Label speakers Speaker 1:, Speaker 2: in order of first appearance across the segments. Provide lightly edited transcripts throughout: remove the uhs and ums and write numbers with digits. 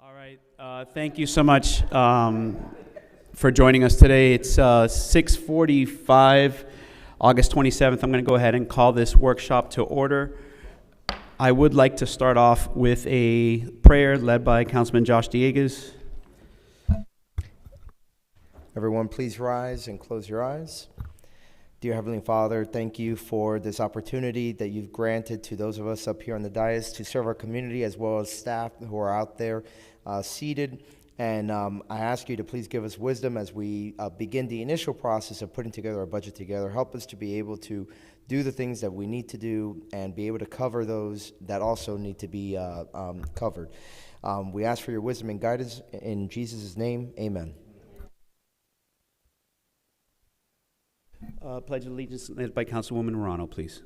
Speaker 1: All right. Thank you so much for joining us today. It's 6:45, August 27th. I'm going to go ahead and call this workshop to order. I would like to start off with a prayer led by Councilman Josh Diegues.
Speaker 2: Everyone, please rise and close your eyes. Dear Heavenly Father, thank you for this opportunity that you've granted to those of us up here on the dais to serve our community, as well as staff who are out there seated. And I ask you to please give us wisdom as we begin the initial process of putting together our budget together. Help us to be able to do the things that we need to do and be able to cover those that also need to be covered. We ask for your wisdom and guidance in Jesus' name. Amen.
Speaker 1: Pledge of Allegiance led by Councilwoman Morano, please.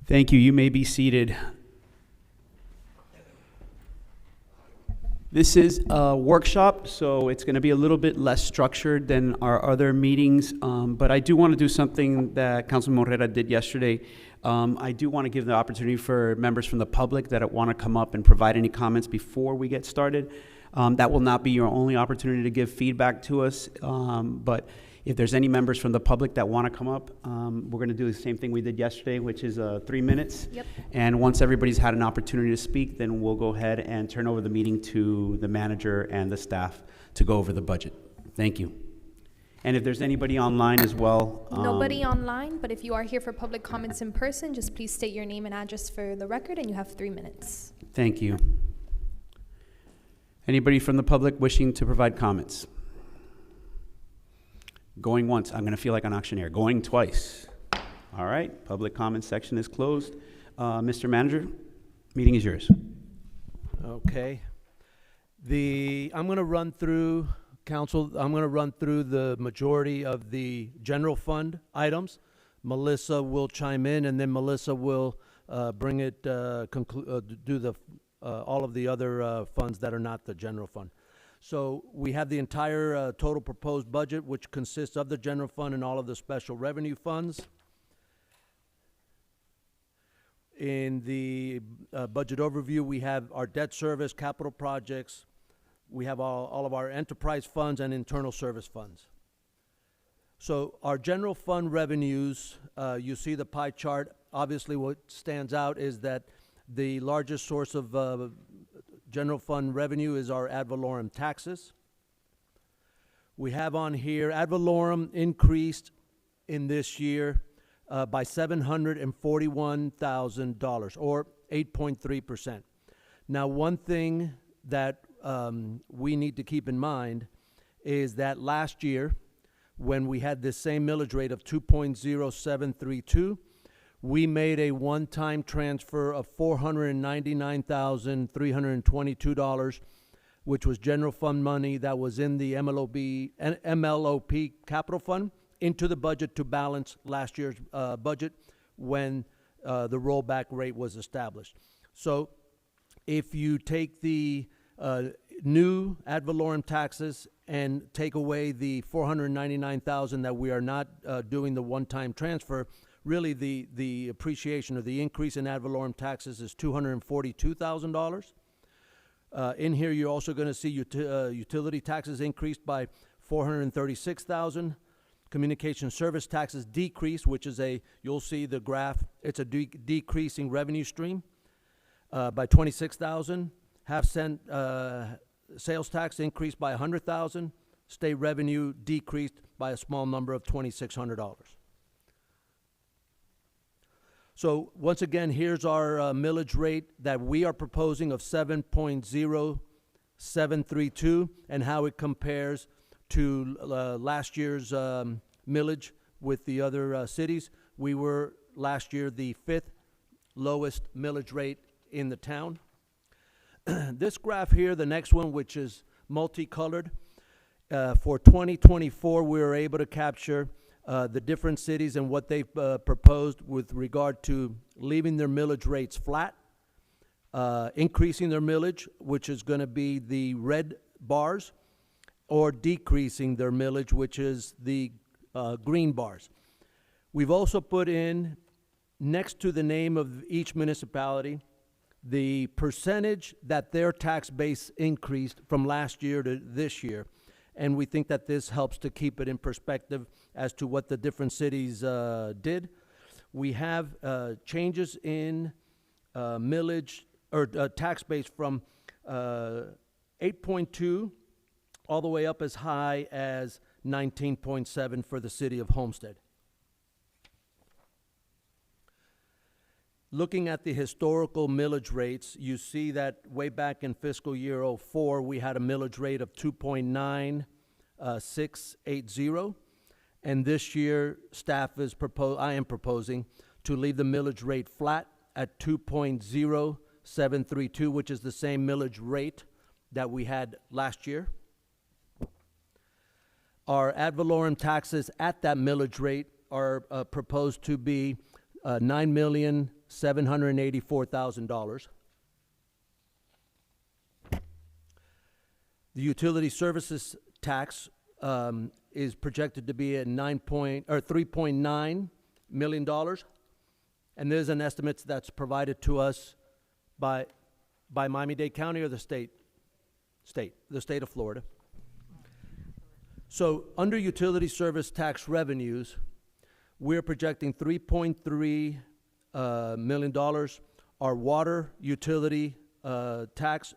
Speaker 1: Thank you. You may be seated. This is a workshop, so it's going to be a little bit less structured than our other meetings, but I do want to do something that Councilman Morera did yesterday. I do want to give the opportunity for members from the public that want to come up and provide any comments before we get started. That will not be your only opportunity to give feedback to us, but if there's any members from the public that want to come up, we're going to do the same thing we did yesterday, which is 3 minutes.
Speaker 3: Yep.
Speaker 1: And once everybody's had an opportunity to speak, then we'll go ahead and turn over the meeting to the manager and the staff to go over the budget. Thank you. And if there's anybody online as well.
Speaker 3: Nobody online, but if you are here for public comments in person, just please state your name and address for the record, and you have 3 minutes.
Speaker 1: Thank you. Anybody from the public wishing to provide comments? Going once. I'm going to feel like an auctioneer. Going twice. All right. Public comment section is closed. Mr. Manager, meeting is yours.
Speaker 4: Okay. I'm going to run through, Council, I'm going to run through the majority of the general fund items. Melissa will chime in, and then Melissa will bring it, do all of the other funds that are not the general fund. So we have the entire total proposed budget, which consists of the general fund and all of the special revenue funds. In the budget overview, we have our debt service, capital projects. We have all of our enterprise funds and internal service funds. So our general fund revenues, you see the pie chart. Obviously, what stands out is that the largest source of general fund revenue is our ad valorem taxes. We have on here, ad valorem increased in this year by $741,000, or 8.3%. Now, one thing that we need to keep in mind is that last year, when we had this same millage rate of 2.0732, we made a one-time transfer of $499,322, which was general fund money that was in the MLOP capital fund, into the budget to balance last year's budget when the rollback rate was established. So if you take the new ad valorem taxes and take away the $499,000 that we are not doing the one-time transfer, really, the appreciation or the increase in ad valorem taxes is $242,000. In here, you're also going to see utility taxes increased by $436,000. Communication service taxes decreased, which is you'll see the graph, it's a decreasing revenue stream by $26,000. Half-cent sales tax increased by $100,000. State revenue decreased by a small number of $2,600. So once again, here's our millage rate that we are proposing of 7.0732 and how it compares to last year's millage with the other cities. We were last year the 5th lowest millage rate in the town. This graph here, the next one, which is multicolored, for 2024, we were able to capture the different cities and what they've proposed with regard to leaving their millage rates flat, increasing their millage, which is going to be the red bars, or decreasing their millage, which is the green bars. We've also put in, next to the name of each municipality, the percentage that their tax base increased from last year to this year. And we think that this helps to keep it in perspective as to what the different cities did. We have changes in millage or tax base from 8.2 all the way up as high as 19.7 for the city of Homestead. Looking at the historical millage rates, you see that way back in fiscal year '04, we had a millage rate of 2.9680. And this year, I am proposing to leave the millage rate flat at 2.0732, which is the same millage rate that we had last year. Our ad valorem taxes at that millage rate are proposed to be $9,784,000. The utility services tax is projected to be at $3.9 million, and there's an estimate that's provided to us by Miami-Dade County or the state of Florida. So under utility service tax revenues, we're projecting $3.3 million. Our water utility tax,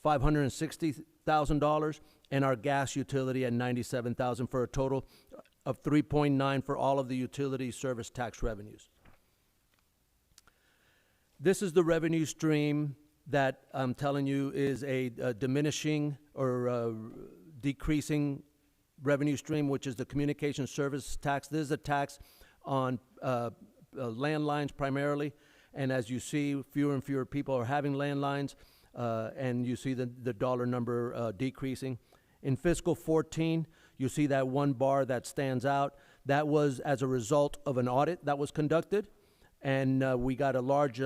Speaker 4: $560,000, and our gas utility at $97,000, for a total of $3.9 for all of the utility service tax revenues. This is the revenue stream that I'm telling you is a diminishing or decreasing revenue stream, which is the communication service tax. This is a tax on landlines primarily, and as you see, fewer and fewer people are having landlines, and you see the dollar number decreasing. In fiscal 14, you see that one bar that stands out. That was as a result of an audit that was conducted, and we got a large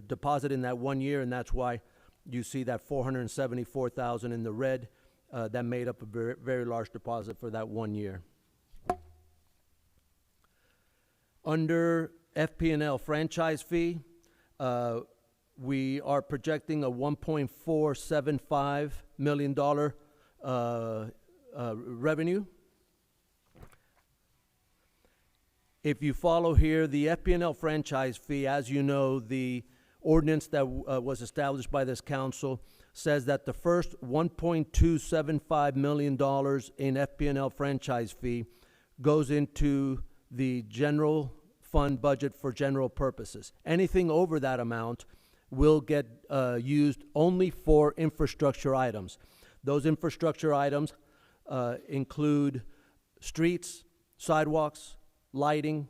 Speaker 4: deposit in that 1 year, and that's why you see that $474,000 in the red. That made up a very, very large deposit for that 1 year. Under FP&L franchise fee, we are projecting a $1.475 million revenue. If you follow here, the FP&L franchise fee, as you know, the ordinance that was established by this council says that the first $1.275 million in FP&L franchise fee goes into the general fund budget for general purposes. Anything over that amount will get used only for infrastructure items. Those infrastructure items include streets, sidewalks, lighting,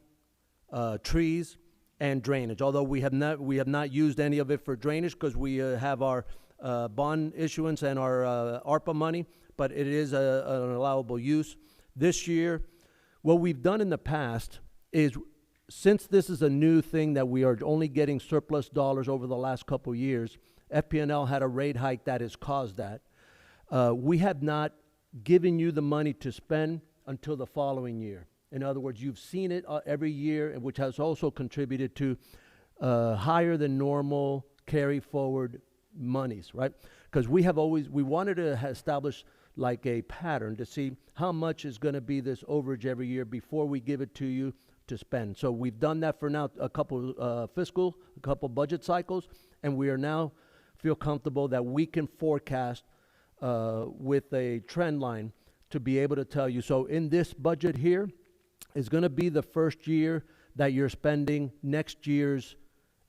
Speaker 4: trees, and drainage. Although we have not used any of it for drainage because we have our bond issuance and our ARPA money, but it is an allowable use. This year, what we've done in the past is, since this is a new thing that we are only getting surplus dollars over the last couple years, FP&L had a rate hike that has caused that. We have not given you the money to spend until the following year. In other words, you've seen it every year, which has also contributed to higher than normal carry forward monies, right? Because we wanted to establish like a pattern to see how much is going to be this overage every year before we give it to you to spend. So we've done that for now a couple budget cycles, and we are now feel comfortable that we can forecast with a trend line to be able to tell you. So in this budget here is going to be the first year that you're spending next year's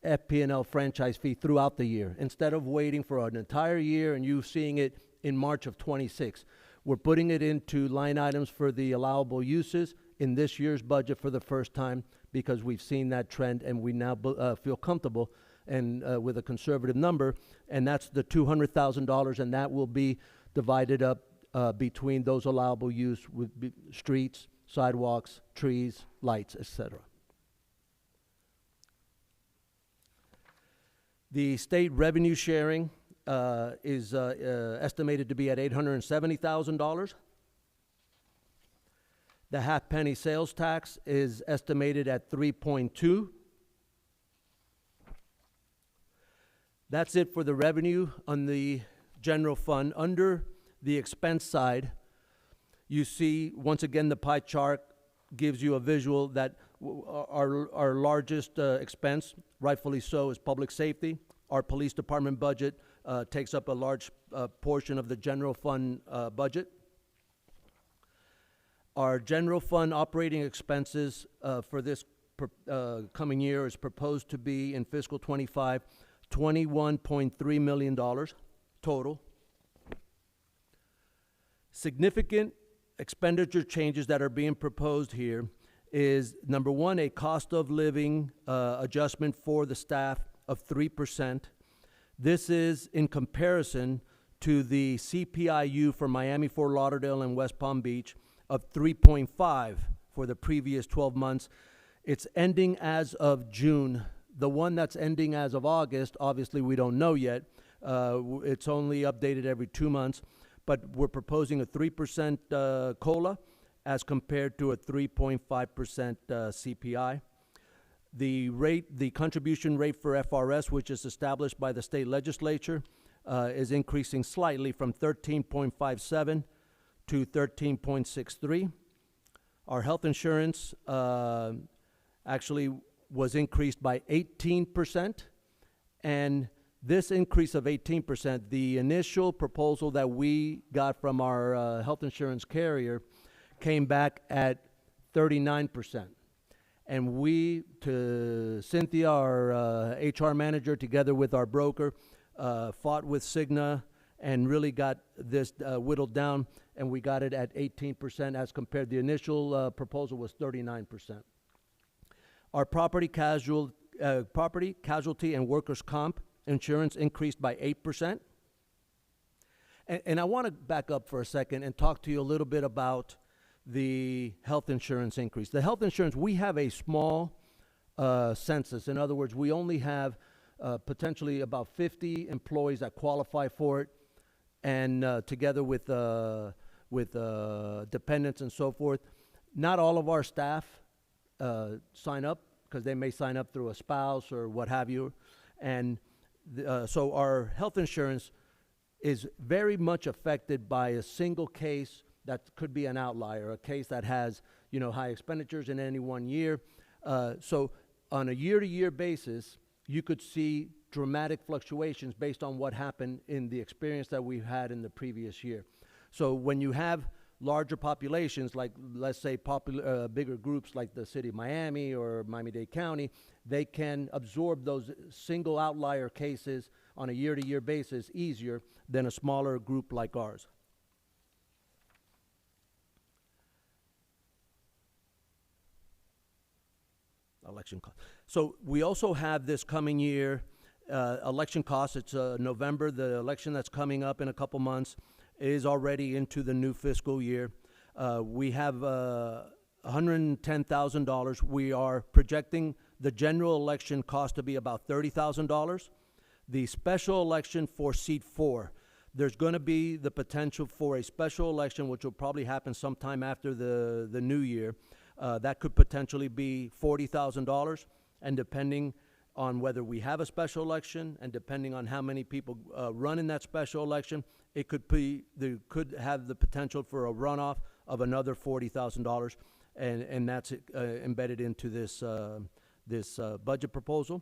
Speaker 4: FP&L franchise fee throughout the year, instead of waiting for an entire year and you seeing it in March of 26. We're putting it into line items for the allowable uses in this year's budget for the first time, because we've seen that trend and we now feel comfortable and with a conservative number, and that's the $200,000, and that will be divided up between those allowable use with streets, sidewalks, trees, lights, etc. The state revenue sharing is estimated to be at $870,000. The half-penny sales tax is estimated at 3.2. That's it for the revenue on the general fund. Under the expense side, you see, once again, the pie chart gives you a visual that our largest expense, rightfully so, is public safety. Our police department budget takes up a large portion of the general fund budget. Our general fund operating expenses for this coming year is proposed to be in fiscal '25, $21.3 million total. Significant expenditure changes that are being proposed here is, number one, a cost of living adjustment for the staff of 3%. This is in comparison to the CPIU for Miami, Fort Lauderdale, and West Palm Beach of 3.5 for the previous 12 months. It's ending as of June. The one that's ending as of August, obviously we don't know yet. It's only updated every 2 months, but we're proposing a 3% COLA as compared to a 3.5% CPI. The contribution rate for FRS, which is established by the state legislature, is increasing slightly from 13.57 to 13.63. Our health insurance actually was increased by 18%, and this increase of 18%, the initial proposal that we got from our health insurance carrier came back at 39%. And we, to Cynthia, our HR manager, together with our broker, fought with Cigna and really got this whittled down, and we got it at 18% as compared. The initial proposal was 39%. Our property, casualty, and workers' comp insurance increased by 8%. And I want to back up for a second and talk to you a little bit about the health insurance increase. The health insurance, we have a small census. In other words, we only have potentially about 50 employees that qualify for it, and together with dependents and so forth. Not all of our staff sign up, because they may sign up through a spouse or what have you. And so our health insurance is very much affected by a single case that could be an outlier, a case that has, high expenditures in any one year. So on a year-to-year basis, you could see dramatic fluctuations based on what happened in the experience that we've had in the previous year. So when you have larger populations, like let's say bigger groups like the city of Miami or Miami-Dade County, they can absorb those single outlier cases on a year-to-year basis easier than a smaller group like ours. Election cost. So we also have this coming year election costs. It's November. The election that's coming up in a couple months is already into the new fiscal year. We have $110,000. We are projecting the general election cost to be about $30,000. The special election for seat 4, there's going to be the potential for a special election, which will probably happen sometime after the new year. That could potentially be $40,000, and depending on whether we have a special election and depending on how many people run in that special election, there could have the potential for a runoff of another $40,000, and that's embedded into this budget proposal.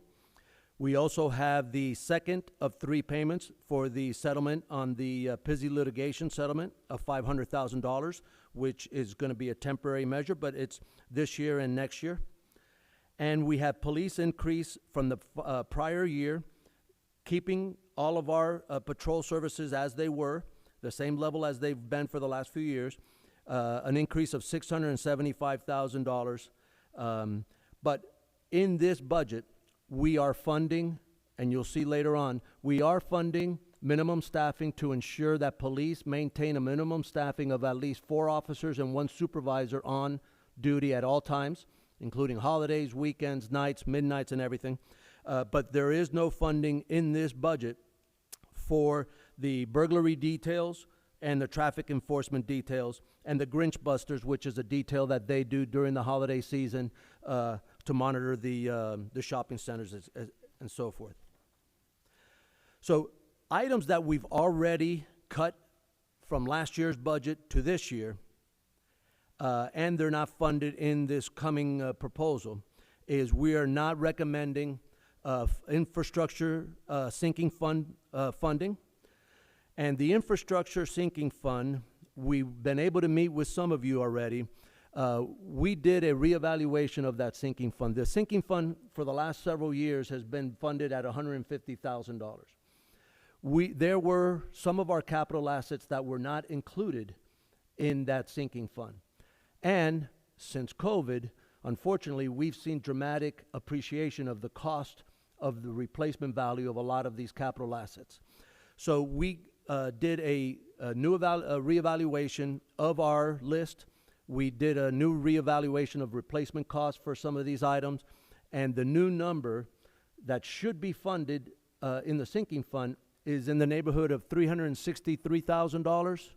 Speaker 4: We also have the second of 3 payments for the settlement on the Pizzi litigation settlement of $500,000, which is going to be a temporary measure, but it's this year and next year. And we have police increase from the prior year, keeping all of our patrol services as they were, the same level as they've been for the last few years, an increase of $675,000. But in this budget, we are funding, and you'll see later on, we are funding minimum staffing to ensure that police maintain a minimum staffing of at least 4 officers and 1 supervisor on duty at all times, including holidays, weekends, nights, midnights, and everything. But there is no funding in this budget for the burglary details and the traffic enforcement details, and the Grinch Busters, which is a detail that they do during the holiday season to monitor the shopping centers and so forth. So items that we've already cut from last year's budget to this year, and they're not funded in this coming proposal, is we are not recommending infrastructure sinking fund funding. And the infrastructure sinking fund, we've been able to meet with some of you already. We did a reevaluation of that sinking fund. The sinking fund for the last several years has been funded at $150,000. There were some of our capital assets that were not included in that sinking fund. And since COVID, unfortunately, we've seen dramatic appreciation of the cost of the replacement value of a lot of these capital assets. So we did a new reevaluation of our list. We did a new reevaluation of replacement costs for some of these items, and the new number that should be funded in the sinking fund is in the neighborhood of $363,000.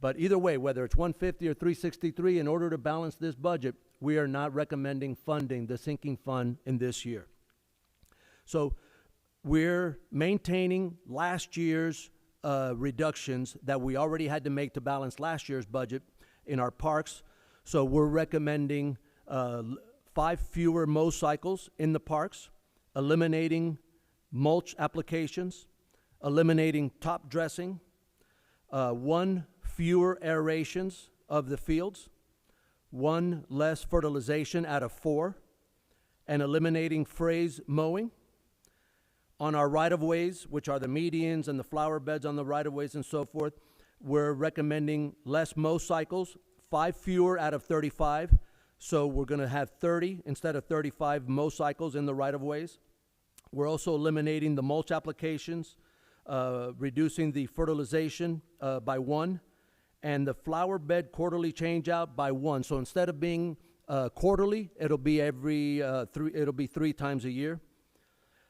Speaker 4: But either way, whether it's 150 or 363, in order to balance this budget, we are not recommending funding the sinking fund in this year. So we're maintaining last year's reductions that we already had to make to balance last year's budget in our parks. So we're recommending 5 fewer mow cycles in the parks, eliminating mulch applications, eliminating top dressing, 1 fewer aerations of the fields, 1 less fertilization out of 4, and eliminating phrase mowing. On our right-of-ways, which are the medians and the flower beds on the right-of-ways and so forth, we're recommending less mow cycles, 5 fewer out of 35. So we're going to have 30 instead of 35 mow cycles in the right-of-ways. We're also eliminating the mulch applications, reducing the fertilization by 1, and the flower bed quarterly change-out by 1. So instead of being quarterly, it'll be it'll be 3 times a year.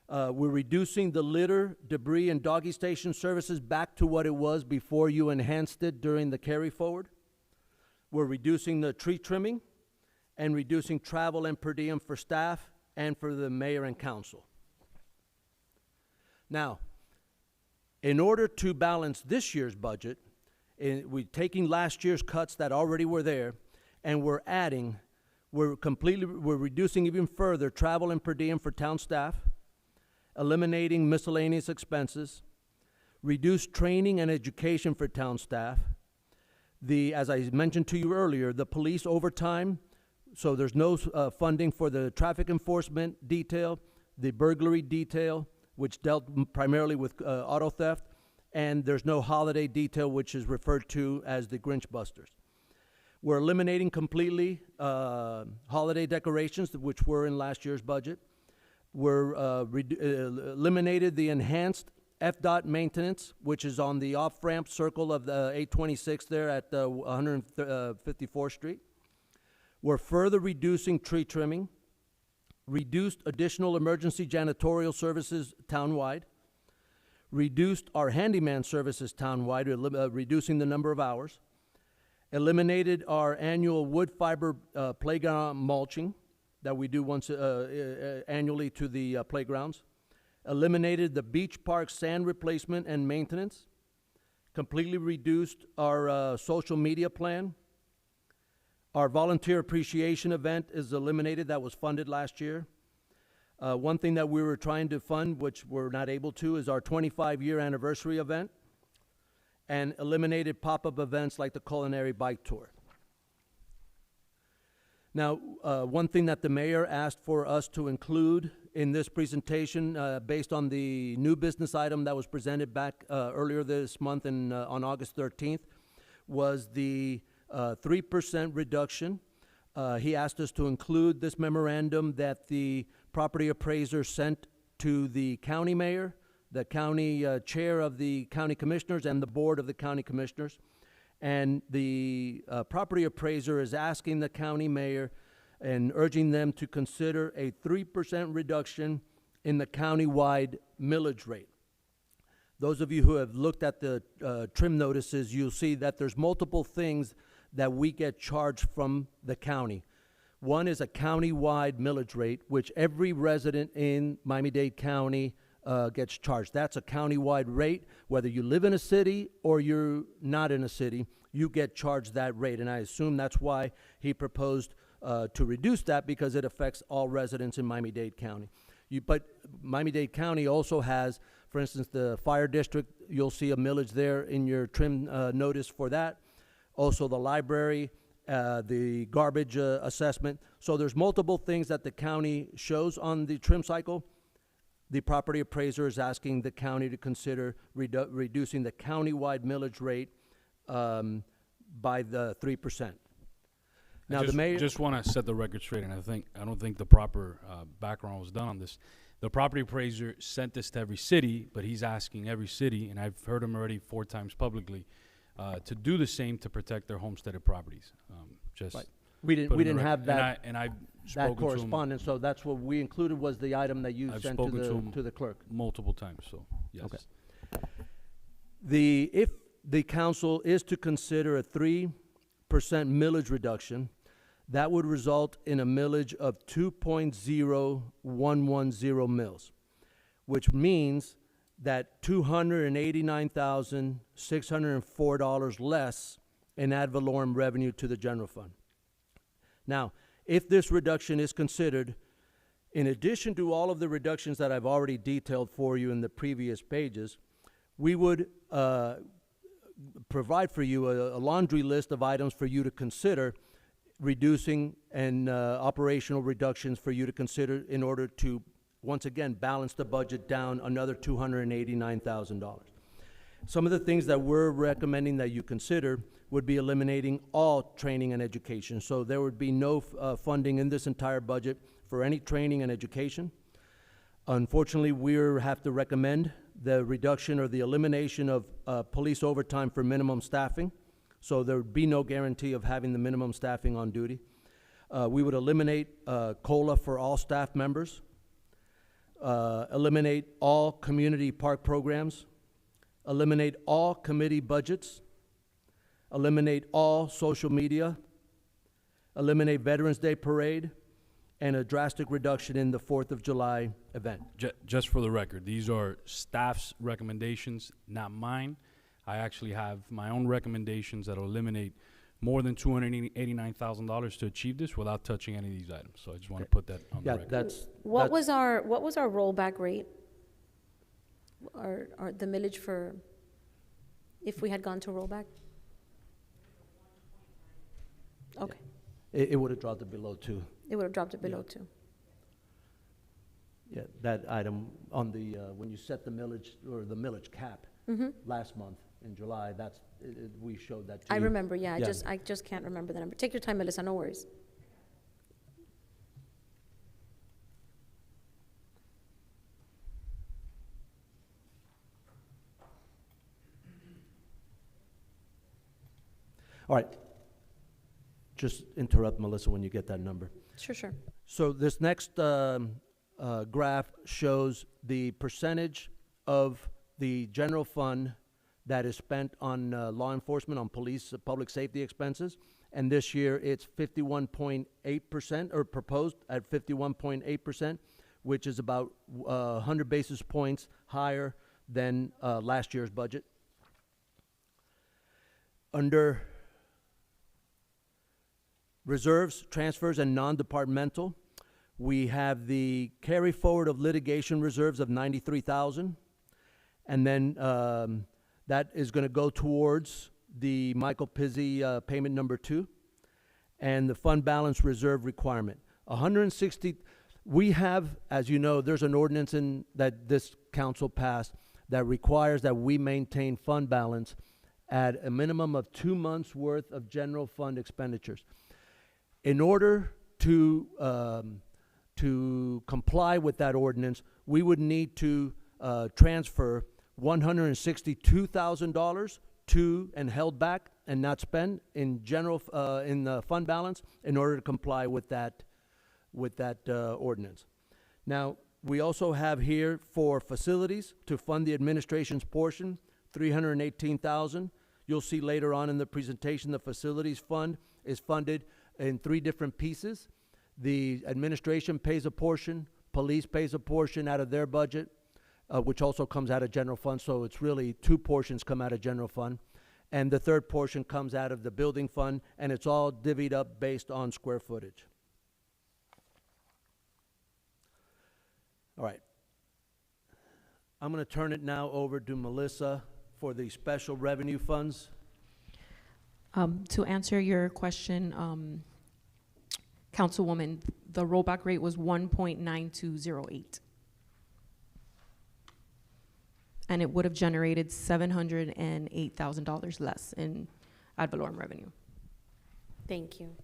Speaker 4: We're reducing the litter, debris, and doggy station services back to what it was before you enhanced it during the carry forward. We're reducing the tree trimming and reducing travel and per diem for staff and for the mayor and council. Now, in order to balance this year's budget, we're taking last year's cuts that already were there, and we're reducing even further travel and per diem for town staff, eliminating miscellaneous expenses, reduced training and education for town staff, as I mentioned to you earlier, the police overtime, so there's no funding for the traffic enforcement detail, the burglary detail, which dealt primarily with auto theft, and there's no holiday detail, which is referred to as the Grinch Busters. We're eliminating completely holiday decorations, which were in last year's budget. We're eliminated the enhanced FDOT maintenance, which is on the off-ramp circle of the 826 there at 154th Street. We're further reducing tree trimming, reduced additional emergency janitorial services townwide, reduced our handyman services townwide, reducing the number of hours, eliminated our annual wood fiber playground mulching that we do once annually to the playgrounds, eliminated the beach park sand replacement and maintenance, completely reduced our social media plan. Our volunteer appreciation event is eliminated. That was funded last year. One thing that we were trying to fund, which we're not able to, is our 25-year anniversary event, and eliminated pop-up events like the culinary bike tour. Now, one thing that the mayor asked for us to include in this presentation, based on the new business item that was presented back earlier this month on August 13th, was the 3% reduction. He asked us to include this memorandum that the property appraiser sent to the county mayor, the county chair of the county commissioners, and the board of the county commissioners. And the property appraiser is asking the county mayor and urging them to consider a 3% reduction in the countywide millage rate. Those of you who have looked at the trim notices, you'll see that there's multiple things that we get charged from the county. One is a countywide millage rate, which every resident in Miami-Dade County gets charged. That's a countywide rate. Whether you live in a city or you're not in a city, you get charged that rate. And I assume that's why he proposed to reduce that, because it affects all residents in Miami-Dade County. But Miami-Dade County also has, for instance, the fire district. You'll see a millage there in your trim notice for that. Also the library, the garbage assessment. So there's multiple things that the county shows on the trim cycle. The property appraiser is asking the county to consider reducing the countywide millage rate by the 3%. Now, the mayor
Speaker 5: just want to set the record straight, and I don't think the proper background was done on this. The property appraiser sent this to every city, but he's asking every city, and I've heard him already 4 times publicly, to do the same to protect their homesteaded properties. Just
Speaker 4: Right. we
Speaker 5: put in
Speaker 4: didn't
Speaker 5: the
Speaker 4: have
Speaker 5: record.
Speaker 4: that.
Speaker 5: And I've
Speaker 4: that
Speaker 5: spoken to him
Speaker 4: correspondence, so that's what we included, was the item that you
Speaker 5: I've
Speaker 4: sent
Speaker 5: spoken to him.
Speaker 4: to the clerk.
Speaker 5: multiple times. So yes.
Speaker 4: Okay. If the council is to consider a 3% millage reduction, that would result in a millage of 2.0110 mils, which means that $289,604 less in ad valorem revenue to the general fund. Now, if this reduction is considered, in addition to all of the reductions that I've already detailed for you in the previous pages, we would provide for you a laundry list of items for you to consider reducing, and operational reductions for you to consider in order to, once again, balance the budget down another $289,000. Some of the things that we're recommending that you consider would be eliminating all training and education. So there would be no funding in this entire budget for any training and education. Unfortunately, we have to recommend the reduction or the elimination of police overtime for minimum staffing. So there would be no guarantee of having the minimum staffing on duty. We would eliminate COLA for all staff members, eliminate all community park programs, eliminate all committee budgets, eliminate all social media, eliminate Veterans Day Parade, and a drastic reduction in the 4th of July event.
Speaker 5: Just for the record, these are staff's recommendations, not mine. I actually have my own recommendations that will eliminate more than $289,000 to achieve this without touching any of these items. So I just want to put that on the
Speaker 4: Yeah,
Speaker 5: record.
Speaker 6: What was our rollback rate? Or the millage for, if we had gone to rollback? Okay,
Speaker 4: It would have dropped it below 2.
Speaker 6: it would have dropped it below 2.
Speaker 4: Yeah, that item on the, when you set the millage, or the millage cap last month in July, we showed that to you.
Speaker 6: I remember, yeah,
Speaker 4: Yeah.
Speaker 6: I just can't remember the number. Take your time, Melissa, no worries.
Speaker 4: All right. Just interrupt Melissa when you get that number.
Speaker 6: Sure.
Speaker 4: So this next graph shows the percentage of the general fund that is spent on law enforcement, on police, public safety expenses. And this year it's 51.8%, or proposed at 51.8%, which is about 100 basis points higher than last year's budget. Under reserves, transfers, and non-departmental, we have the carry forward of litigation reserves of $93,000, and then that is going to go towards the Michael Pizzi payment number 2, and the fund balance reserve requirement. 160. We have, as you know, there's an ordinance that this council passed that requires that we maintain fund balance at a minimum of 2 months' worth of general fund expenditures. In order to comply with that ordinance, we would need to transfer $162,000 to and held back and not spent in general in the fund balance in order to comply with that ordinance. Now, We also have here for facilities to fund the administration's portion, $318,000. You'll see later on in the presentation, the facilities fund is funded in 3 different pieces. The administration pays a portion, police pays a portion out of their budget, which also comes out of general fund, so it's really 2 portions come out of general fund. And the third portion comes out of the building fund, and it's all divvied up based on square footage. All right. I'm going to turn it now over to Melissa for the special revenue funds.
Speaker 7: To answer your question, Councilwoman, the rollback rate was 1.9208. And it would have generated $708,000 less in ad valorem revenue.
Speaker 6: Thank you.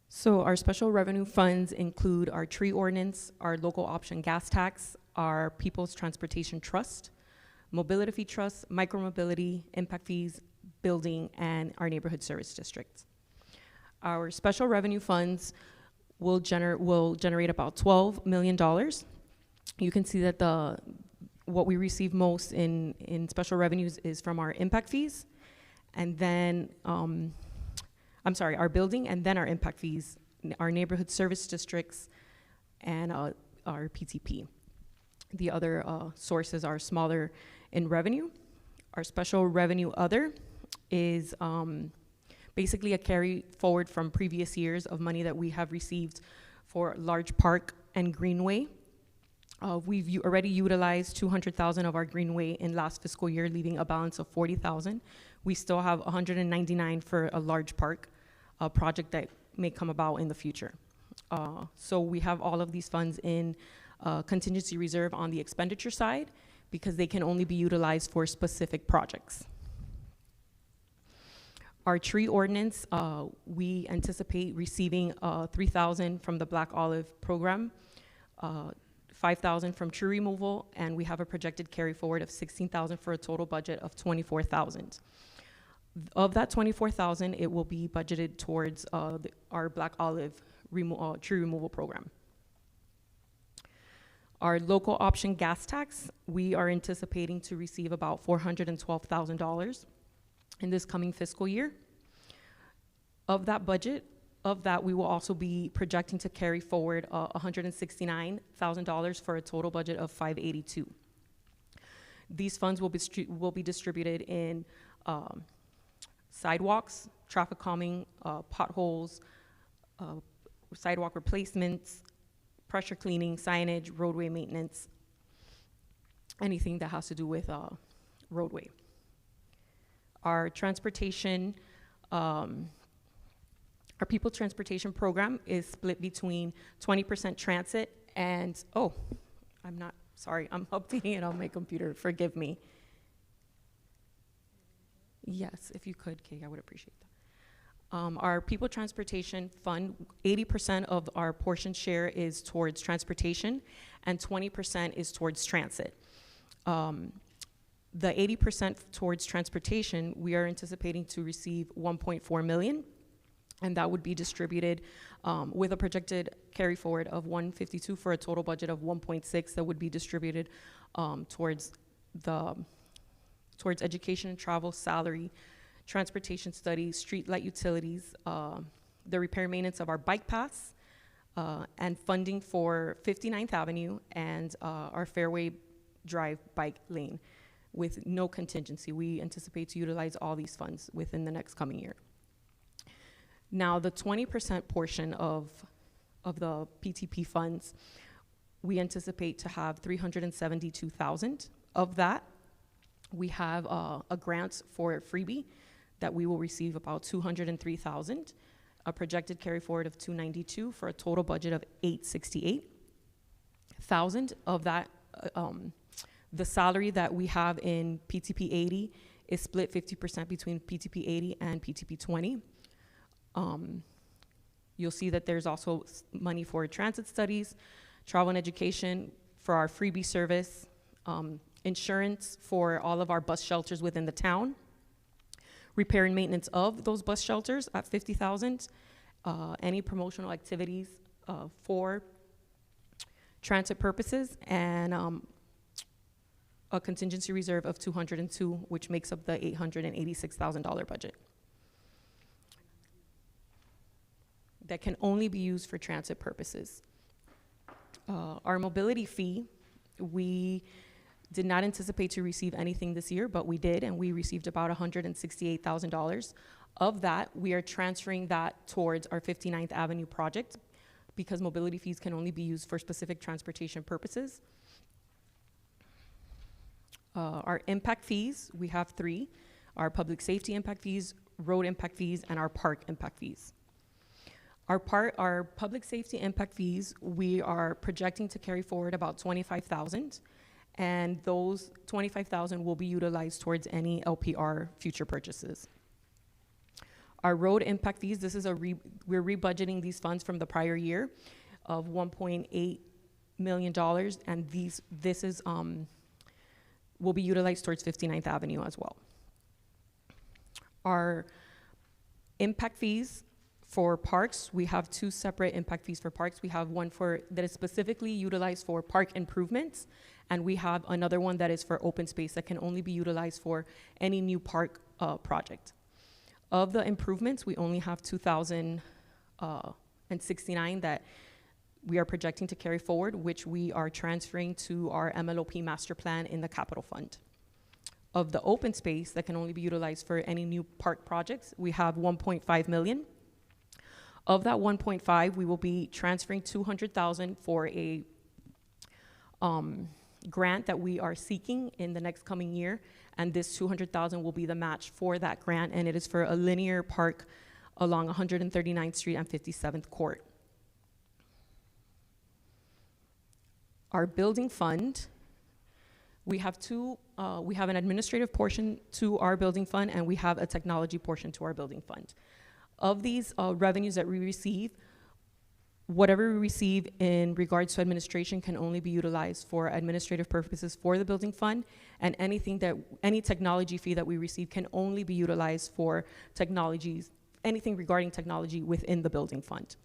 Speaker 7: So our special revenue funds include our tree ordinance, our local option gas tax, our People's Transportation Trust, mobility fee trust, micromobility, impact fees, building, and our neighborhood service districts. Our special revenue funds will generate about $12 million. You can see that what we receive most in special revenues is from our impact fees, and then our building, and then our impact fees, our neighborhood service districts, and our PTP. The other sources are smaller in revenue. Our special revenue other is basically a carry forward from previous years of money that we have received for Large Park and Greenway. We've already utilized $200,000 of our Greenway in last fiscal year, leaving a balance of $40,000. We still have $199,000 for a Large Park project that may come about in the future. So we have all of these funds in contingency reserve on the expenditure side because they can only be utilized for specific projects. Our tree ordinance, we anticipate receiving $3,000 from the Black Olive program, $5,000 from tree removal, and we have a projected carry forward of $16,000 for a total budget of $24,000. Of that $24,000, it will be budgeted towards our Black Olive tree removal program. Our local option gas tax, we are anticipating to receive about $412,000 in this coming fiscal year. Of that budget, we will also be projecting to carry forward $169,000 for a total budget of $582,000. These funds will be distributed in sidewalks, traffic calming, potholes, sidewalk replacements, pressure cleaning, signage, roadway maintenance, anything that has to do with roadway. Our transportation, our People Transportation Program is split between 20% transit and, I'm updating it on my computer, forgive me. Yes, if you could, Kay, I would appreciate that. Our People Transportation Fund, 80% of our portion share is towards transportation and 20% is towards transit. The 80% towards transportation, we are anticipating to receive $1.4 million, and that would be distributed with a projected carry forward of $152 for a total budget of $1.6 that would be distributed towards education and travel, salary, transportation studies, street light utilities, the repair maintenance of our bike paths, and funding for 59th Avenue and our Fairway Drive bike lane with no contingency. We anticipate to utilize all these funds within the next coming year. Now, the 20% portion of the PTP funds, we anticipate to have $372,000. Of that, we have a grant for freebie that we will receive about $203,000, a projected carry forward of $292,000 for a total budget of $868,000. Of that, the salary that we have in PTP 80 is split 50% between PTP 80 and PTP 20. You'll see that there's also money for transit studies, travel and education, for our freebie service, insurance for all of our bus shelters within the town, repair and maintenance of those bus shelters at $50,000, any promotional activities for transit purposes, and a contingency reserve of $202, which makes up the $886,000 budget. That can only be used for transit purposes. Our mobility fee, we did not anticipate to receive anything this year, but we did, and we received about $168,000. Of that, we are transferring that towards our 59th Avenue project because mobility fees can only be used for specific transportation purposes. Our impact fees, we have 3. Our public safety impact fees, road impact fees, and our park impact fees. Our public safety impact fees, we are projecting to carry forward about $25,000, and those $25,000 will be utilized towards any LPR future purchases. Our road impact fees, this is we're rebudgeting these funds from the prior year of $1.8 million, and this is will be utilized towards 59th Avenue as well. Our impact fees for parks, we have 2 separate impact fees for parks. We have one that is specifically utilized for park improvements, and we have another one that is for open space that can only be utilized for any new park project. Of the improvements, we only have 2,069 that we are projecting to carry forward, which we are transferring to our MLOP master plan in the capital fund. Of the open space that can only be utilized for any new park projects, we have 1.5 million. Of that 1.5, we will be transferring 200,000 for a grant that we are seeking in the next coming year, and this 200,000 will be the match for that grant, and it is for a linear park along 139th Street and 57th Court. Our building fund, we have we have an administrative portion to our building fund, and we have a technology portion to our building fund. Of these revenues that we receive, whatever we receive in regards to administration can only be utilized for administrative purposes for the building fund, and any technology fee that we receive can only be utilized for anything regarding technology within the building fund.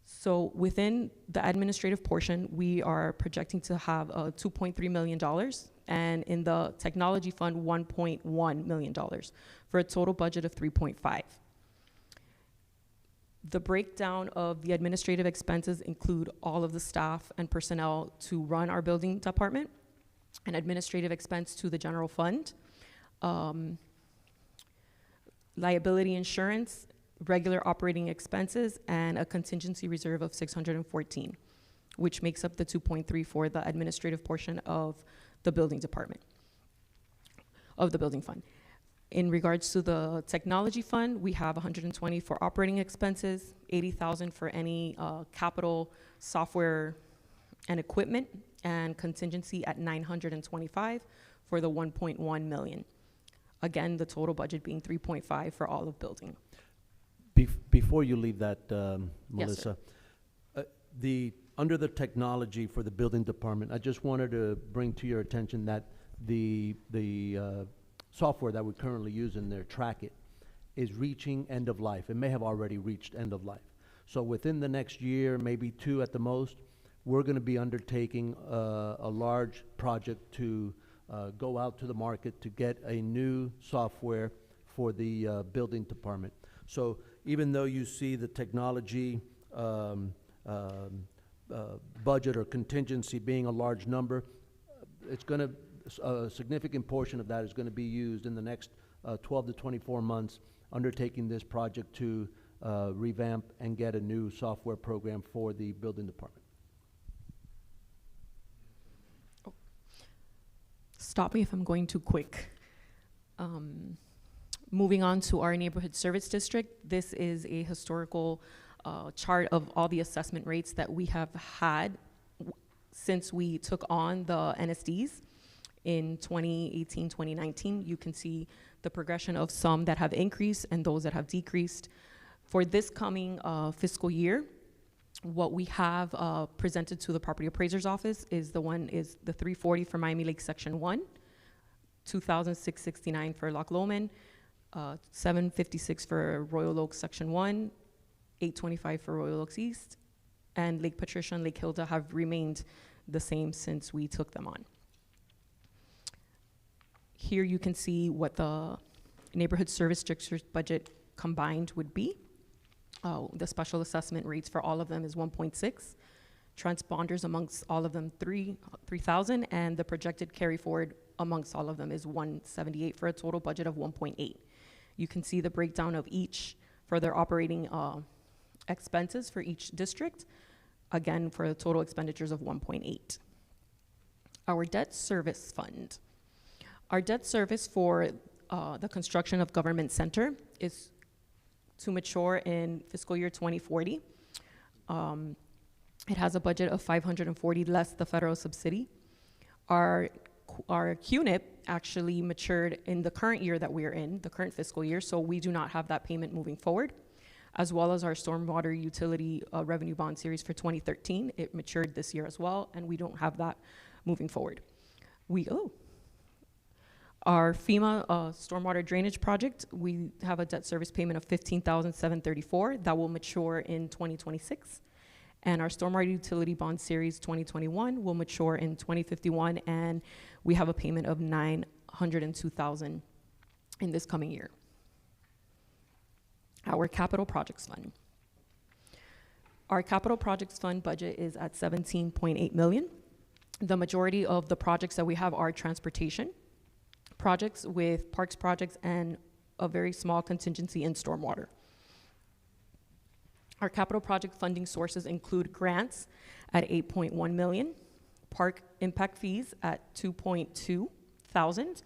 Speaker 7: So within the administrative portion, we are projecting to have $2.3 million, and in the technology fund, $1.1 million, for a total budget of $3.5 million. The breakdown of the administrative expenses include all of the staff and personnel to run our building department, an administrative expense to the general fund, liability insurance, regular operating expenses, and a contingency reserve of $614, which makes up the 2.3 for the administrative portion of the building department, of the building fund. In regards to the technology fund, we have 120 for operating expenses, 80,000 for any capital software and equipment, and contingency at 925 for the 1.1 million. Again, the total budget being 3.5 for all of building.
Speaker 4: Before you leave that, Melissa,
Speaker 7: Yes,
Speaker 4: under the technology for the building department, I just wanted to bring to your attention that the software that we currently use in there, Track It, is reaching end of life. It may have already reached end of life. So within the next year, maybe 2 at the most, we're going to be undertaking a large project to go out to the market to get a new software for the building department. So even though you see the technology budget or contingency being a large number, it's going to a significant portion of that is going to be used in the next 12 to 24 months undertaking this project to revamp and get a new software program for the building department.
Speaker 7: Stop me if I'm going too quick. Moving on to our neighborhood service district, this is a historical chart of all the assessment rates that we have had since we took on the NSDs. In 2018, 2019, you can see the progression of some that have increased and those that have decreased. For this coming fiscal year, what we have presented to the property appraiser's office is the 340 for Miami Lakes Section 1, 2,669 for Loch Lomond, 756 for Royal Oaks Section 1, 825 for Royal Oaks East, and Lake Patricia and Lake Hilda have remained the same since we took them on. Here you can see what the neighborhood service district budget combined would be. The special assessment rates for all of them is 1.6. Transponders amongst all of them 3,000, and the projected carry forward amongst all of them is 178 for a total budget of 1.8. You can see the breakdown of each for their operating expenses for each district, again for the total expenditures of 1.8. Our debt service fund. Our debt service for the construction of Government Center is to mature in fiscal year 2040. It has a budget of 540 less the federal subsidy. Our QNIP actually matured in the current year that we are in, the current fiscal year, so we do not have that payment moving forward, as well as our stormwater utility revenue bond series for 2013. It matured this year as well, and we don't have that moving forward. Our FEMA stormwater drainage project, we have a debt service payment of $15,734 that will mature in 2026. And our stormwater utility bond series 2021 will mature in 2051, and we have a payment of $902,000 in this coming year. Our capital projects fund. Our capital projects fund budget is at $17.8 million. The majority of the projects that we have are transportation projects with parks projects and a very small contingency in stormwater. Our capital project funding sources include grants at $8.1 million, park impact fees at $202,000,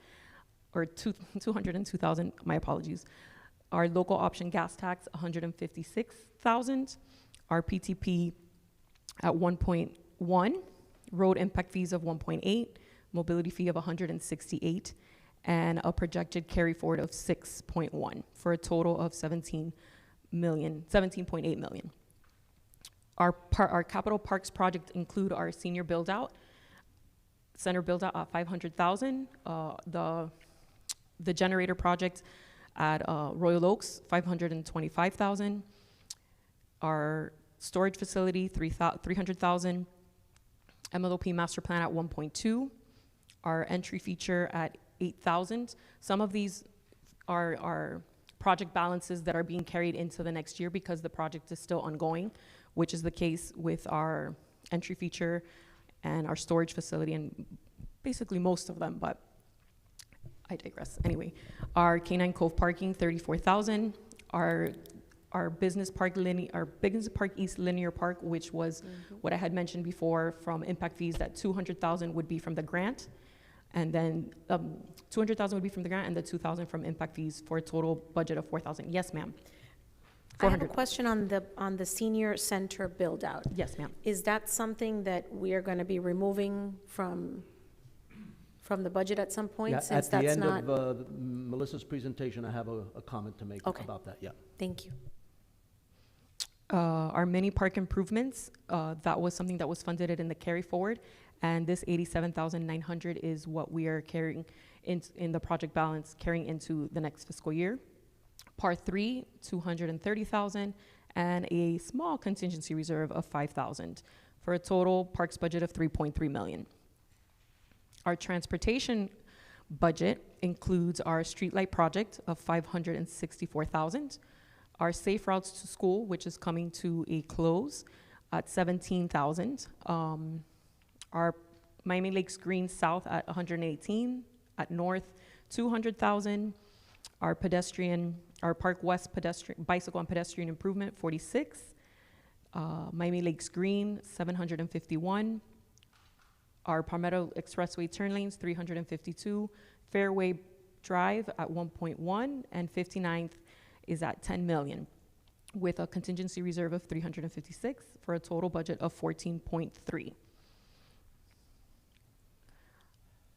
Speaker 7: or $202,000, my apologies. Our local option gas tax, $156,000. Our PTP at 1.1, road impact fees of 1.8, mobility fee of 168, and a projected carry forward of 6.1 for a total of 17.8 million. Our capital parks project include our senior build out, center build out at 500,000, the generator project at Royal Oaks, 525,000, our storage facility, 300,000, MLOP master plan at 1.2, our entry feature at 8,000. Some of these are project balances that are being carried into the next year because the project is still ongoing, which is the case with our entry feature and our storage facility and basically most of them, but I digress. Anyway, our Canine Cove parking, 34,000. Our business park East Linear Park, which was what I had mentioned before from impact fees, that 200,000 would be from the grant. And then 200,000 would be from the grant and the 2,000 from impact fees for a total budget of 4,000. Yes, ma'am.
Speaker 6: I have a question on the senior center build out.
Speaker 7: Yes, ma'am.
Speaker 6: Is that something that we are going to be removing from the budget at some point?
Speaker 4: Yeah,
Speaker 6: since
Speaker 4: at the
Speaker 6: that's
Speaker 4: end
Speaker 6: not.
Speaker 4: of Melissa's presentation, I have a comment to make
Speaker 6: Okay.
Speaker 4: about that, yeah.
Speaker 6: Thank you.
Speaker 7: Our mini park improvements, that was something that was funded in the carry forward, and this 87,900 is what we are carrying in the project balance, carrying into the next fiscal year. Part 3, 230,000, and a small contingency reserve of 5,000 for a total parks budget of 3.3 million. Our transportation budget includes our streetlight project of 564,000, our safe routes to school, which is coming to a close at 17,000, our Miami Lakes Green South at 118, at North 200,000, our Park West bicycle and pedestrian improvement 46, Miami Lakes Green 751, our Palmetto Expressway turn lanes 352, Fairway Drive at 1.1, and 59th is at 10 million with a contingency reserve of 356 for a total budget of 14.3.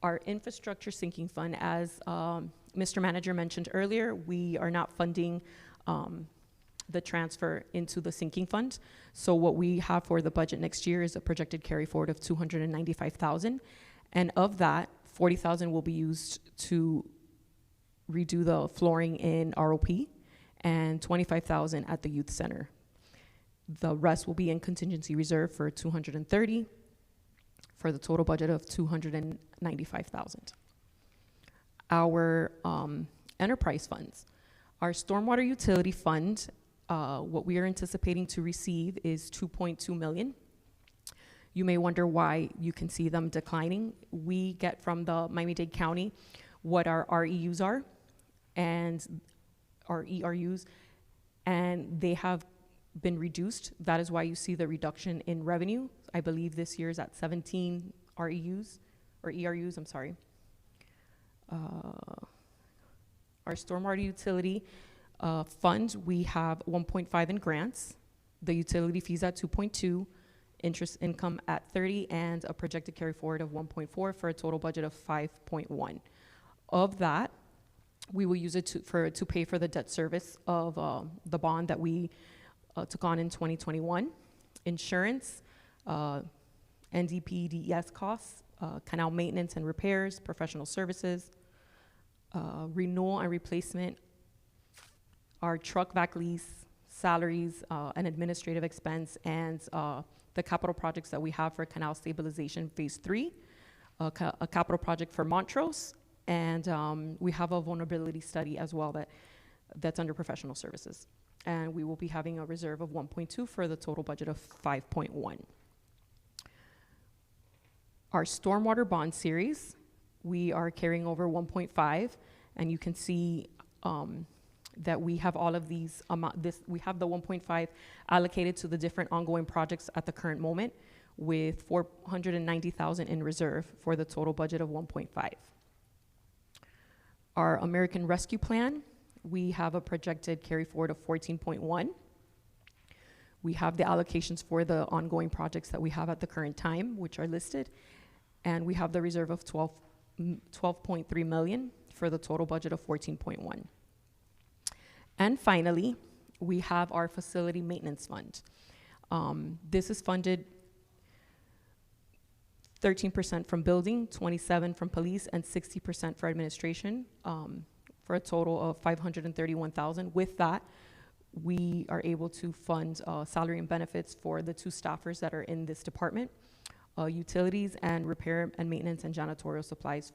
Speaker 7: Our infrastructure sinking fund, as Mr. Manager mentioned earlier, we are not funding the transfer into the sinking fund. So what we have for the budget next year is a projected carry forward of 295,000. And of that, 40,000 will be used to redo the flooring in ROP and 25,000 at the youth center. The rest will be in contingency reserve for 230 for the total budget of 295,000. Our enterprise funds. Our stormwater utility fund, what we are anticipating to receive is 2.2 million. You may wonder why you can see them declining. We get from the Miami-Dade County what our REUs are and our ERUs, and they have been reduced. That is why you see the reduction in revenue. I believe this year is at 17 REUs, or ERUs, I'm sorry. Our stormwater utility fund, we have 1.5 in grants, the utility fees at 2.2, interest income at 30, and a projected carry forward of 1.4 for a total budget of 5.1. Of that, we will use it to pay for the debt service of the bond that we took on in 2021, insurance, NDP, DES costs, canal maintenance and repairs, professional services, renewal and replacement, our truck vac lease, salaries, and administrative expense, and the capital projects that we have for Canal Stabilization Phase 3, a capital project for Montrose, and we have a vulnerability study as well that's under professional services. And we will be having a reserve of 1.2 for the total budget of 5.1. Our stormwater bond series, we are carrying over 1.5, and you can see that we have all of these we have the 1.5 allocated to the different ongoing projects at the current moment, with 490,000 in reserve for the total budget of 1.5. Our American Rescue Plan, we have a projected carry forward of 14.1. We have the allocations for the ongoing projects that we have at the current time, which are listed, and we have the reserve of 12.3 million for the total budget of 14.1. And finally, we have our facility maintenance fund. This is funded 13% from building, 27% from police, and 60% for administration, for a total of 531,000. With that, we are able to fund salary and benefits for the 2 staffers that are in this department, utilities and repair and maintenance and janitorial supplies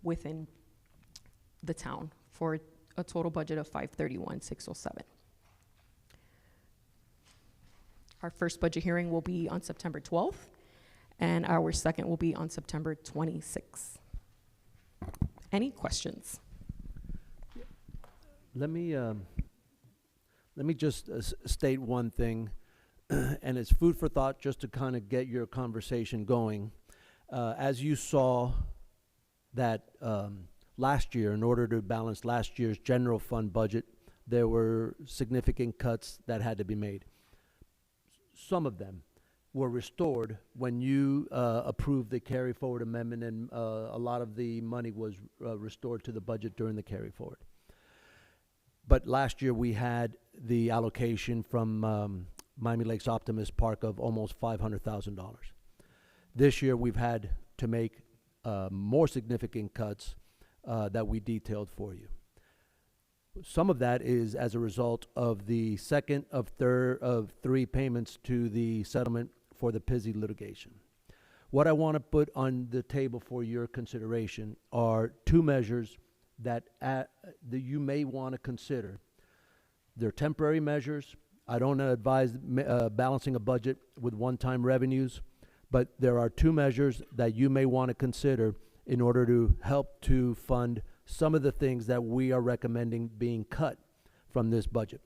Speaker 7: within the town for a total budget of 531,607. Our first budget hearing will be on September 12th, and our second will be on September 26th. Any questions?
Speaker 4: Let me just state one thing, and it's food for thought just to kind of get your conversation going. As you saw that last year, in order to balance last year's general fund budget, there were significant cuts that had to be made. Some of them were restored when you approved the carry forward amendment, and a lot of the money was restored to the budget during the carry forward. But last year we had the allocation from Miami Lakes Optimist Park of almost $500,000. This year we've had to make more significant cuts that we detailed for you. Some of that is as a result of the second of 3 payments to the settlement for the Pizzi litigation. What I want to put on the table for your consideration are 2 measures that you may want to consider. They're temporary measures. I don't advise balancing a budget with one-time revenues, but there are 2 measures that you may want to consider in order to help to fund some of the things that we are recommending being cut from this budget.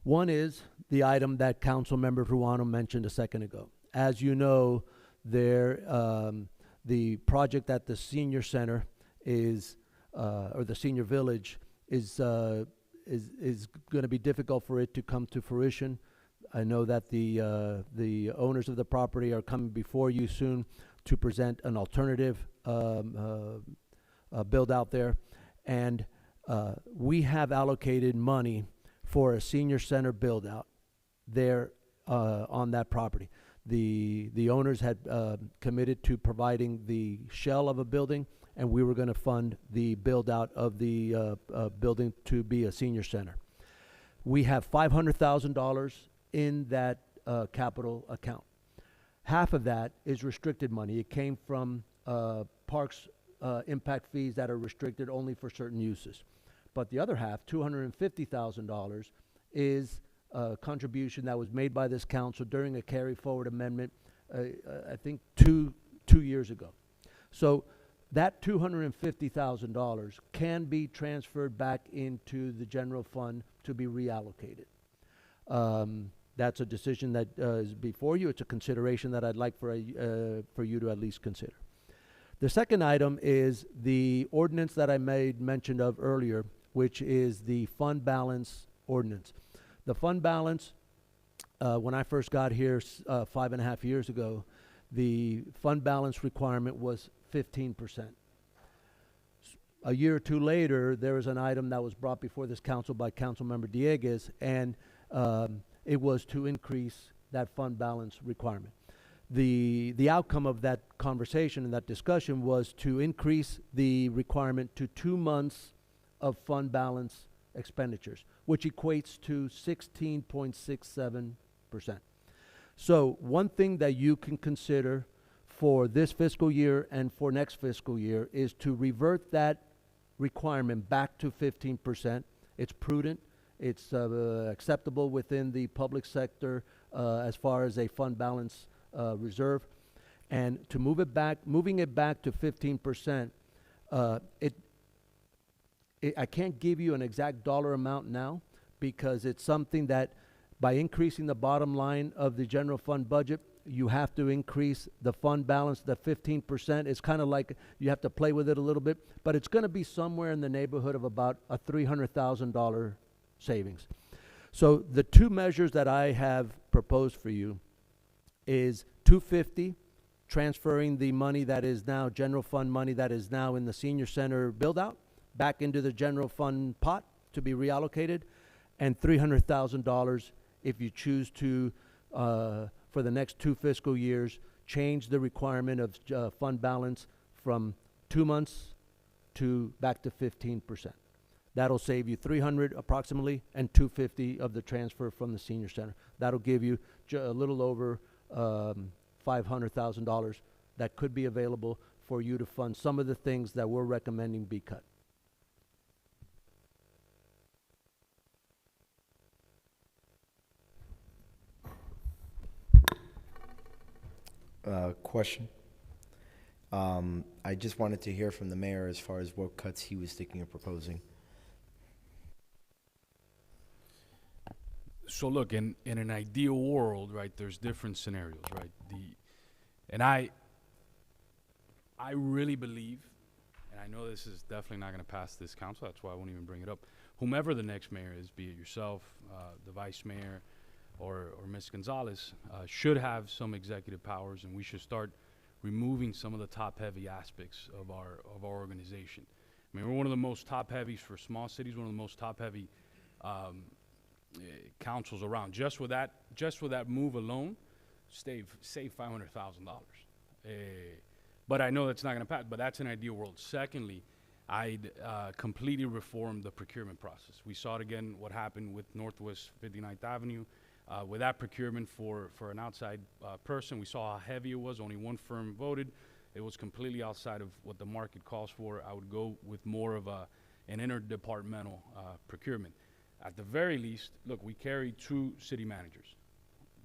Speaker 4: One is the item that Councilmember Ruano mentioned a second ago. As you know, the project at the senior center is, or the senior village is going to be difficult for it to come to fruition. I know that the owners of the property are coming before you soon to present an alternative build out there, and we have allocated money for a senior center build-out there on that property. The owners had committed to providing the shell of a building, and we were going to fund the build-out of the building to be a senior center. We have $500,000 in that capital account. Half of that is restricted money. It came from parks impact fees that are restricted only for certain uses. But the other half, $250,000, is a contribution that was made by this council during a carry-forward amendment, I think two years ago. So that $250,000 can be transferred back into the general fund to be reallocated. That's a decision that is before you. It's a consideration that I'd like for you to at least consider. The second item is the ordinance that I made mention of earlier, which is the fund balance ordinance. The fund balance, when I first got here 5.5 years ago, the fund balance requirement was 15%. A year or two later, there was an item that was brought before this council by Councilmember Dieguez, and it was to increase that fund balance requirement. The outcome of that conversation and that discussion was to increase the requirement to 2 months of fund balance expenditures, which equates to 16.67%. So one thing that you can consider for this fiscal year and for next fiscal year is to revert that requirement back to 15%. It's prudent. It's acceptable within the public sector as far as a fund balance reserve. And to moving it back to 15%, I can't give you an exact dollar amount now because it's something that by increasing the bottom line of the general fund budget, you have to increase the fund balance. The 15%, it's kind of like you have to play with it a little bit, but it's going to be somewhere in the neighborhood of about a $300,000 savings. So the two measures that I have proposed for you is $250, transferring the money that is now general fund money that is now in the senior center build out back into the general fund pot to be reallocated, and $300,000 if you choose to for the next 2 fiscal years, change the requirement of fund balance from 2 months to back to 15%. That'll save you $300 approximately and $250 of the transfer from the senior center. That'll give you a little over $500,000 that could be available for you to fund some of the things that we're recommending be cut.
Speaker 2: Question. I just wanted to hear from the mayor as far as what cuts he was thinking of proposing.
Speaker 5: So look, in an ideal world, right, there's different scenarios, right? And I really believe, and I know this is definitely not going to pass this council, that's why I won't even bring it up. Whomever the next mayor is, be it yourself, the vice mayor, or Ms. Gonzalez, should have some executive powers, and we should start removing some of the top-heavy aspects of our organization. I mean, we're one of the most top-heavies for small cities, one of the most top-heavy councils around. Just with that move alone, save $500,000. But I know that's not going to pass. But that's an ideal world. Secondly, I'd completely reform the procurement process. We saw it again. What happened with Northwest 59th Avenue. With that procurement for an outside person, we saw how heavy it was. Only one firm voted. It was completely outside of what the market calls for. I would go with more of an interdepartmental procurement. At the very least, look, we carry 2 city managers.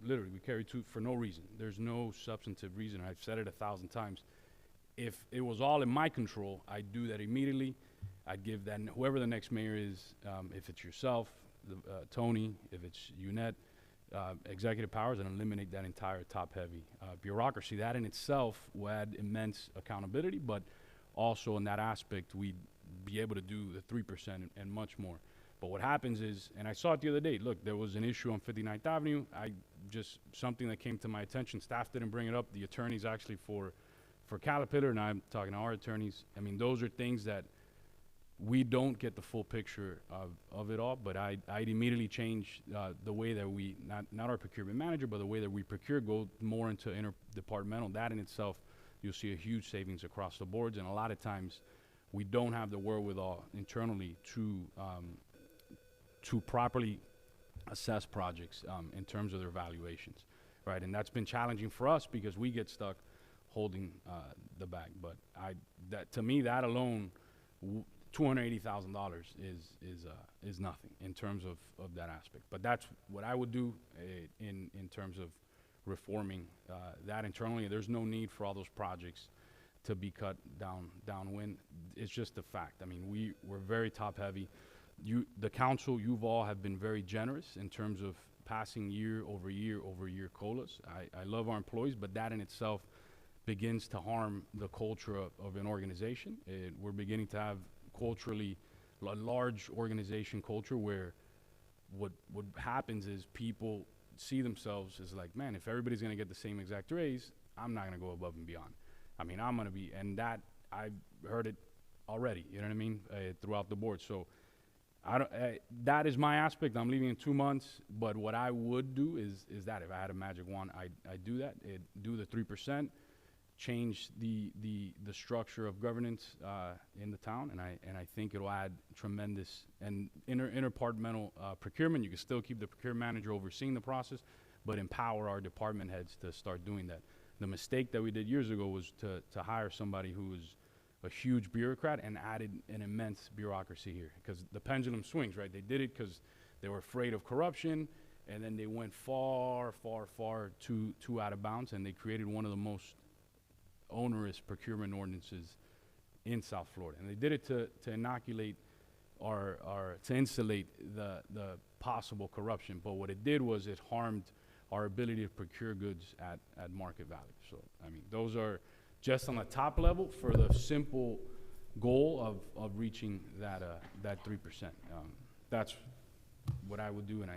Speaker 5: Literally, we carry 2 for no reason. There's no substantive reason. I've said it 1,000 times. If it was all in my control, I'd do that immediately. I'd give that, whoever the next mayor is, if it's yourself, Tony, if it's UNET, executive powers, and eliminate that entire top-heavy bureaucracy. That in itself will add immense accountability, but also in that aspect, we'd be able to do the 3% and much more. But what happens is, and I saw it the other day, look, there was an issue on 59th Avenue. Something that came to my attention, staff didn't bring it up. The attorneys actually for Caterpillar, and I'm talking to our attorneys. I mean, those are things that we don't get the full picture of it all, but I'd immediately change the way that we, not our procurement manager, but the way that we procure, go more into interdepartmental. That in itself, you'll see a huge savings across the boards, and a lot of times we don't have the wherewithal internally to properly assess projects in terms of their valuations, right? And that's been challenging for us because we get stuck holding the bag. But that to me, that alone, $280,000 is nothing in terms of that aspect. But that's what I would do in terms of reforming that internally. There's no need for all those projects to be cut downwind. It's just a fact. I mean, we're very top heavy. The council, you've all have been very generous in terms of passing year over year COLAs. I love our employees, but that in itself begins to harm the culture of an organization. We're beginning to have culturally a large organization culture where what happens is people see themselves as like, man, if everybody's going to get the same exact raise, I'm not going to go above and beyond. I mean, I'm going to be, and that I've heard it already, you know what I mean, throughout the board. So that is my aspect. I'm leaving in 2 months, but what I would do is that if I had a magic wand, I'd do that. Do the 3%, change the structure of governance in the town, and I think it'll add tremendous and interdepartmental procurement. You can still keep the procurement manager overseeing the process, but empower our department heads to start doing that. The mistake that we did years ago was to hire somebody who was a huge bureaucrat and added an immense bureaucracy here, because the pendulum swings, right? They did it because they were afraid of corruption, and then they went far too out of bounds, and they created one of the most onerous procurement ordinances in South Florida. And they did it to inoculate or to insulate the possible corruption. But what it did was it harmed our ability to procure goods at market value. So, I mean, those are just on the top level for the simple goal of reaching that 3%. That's what I would do. And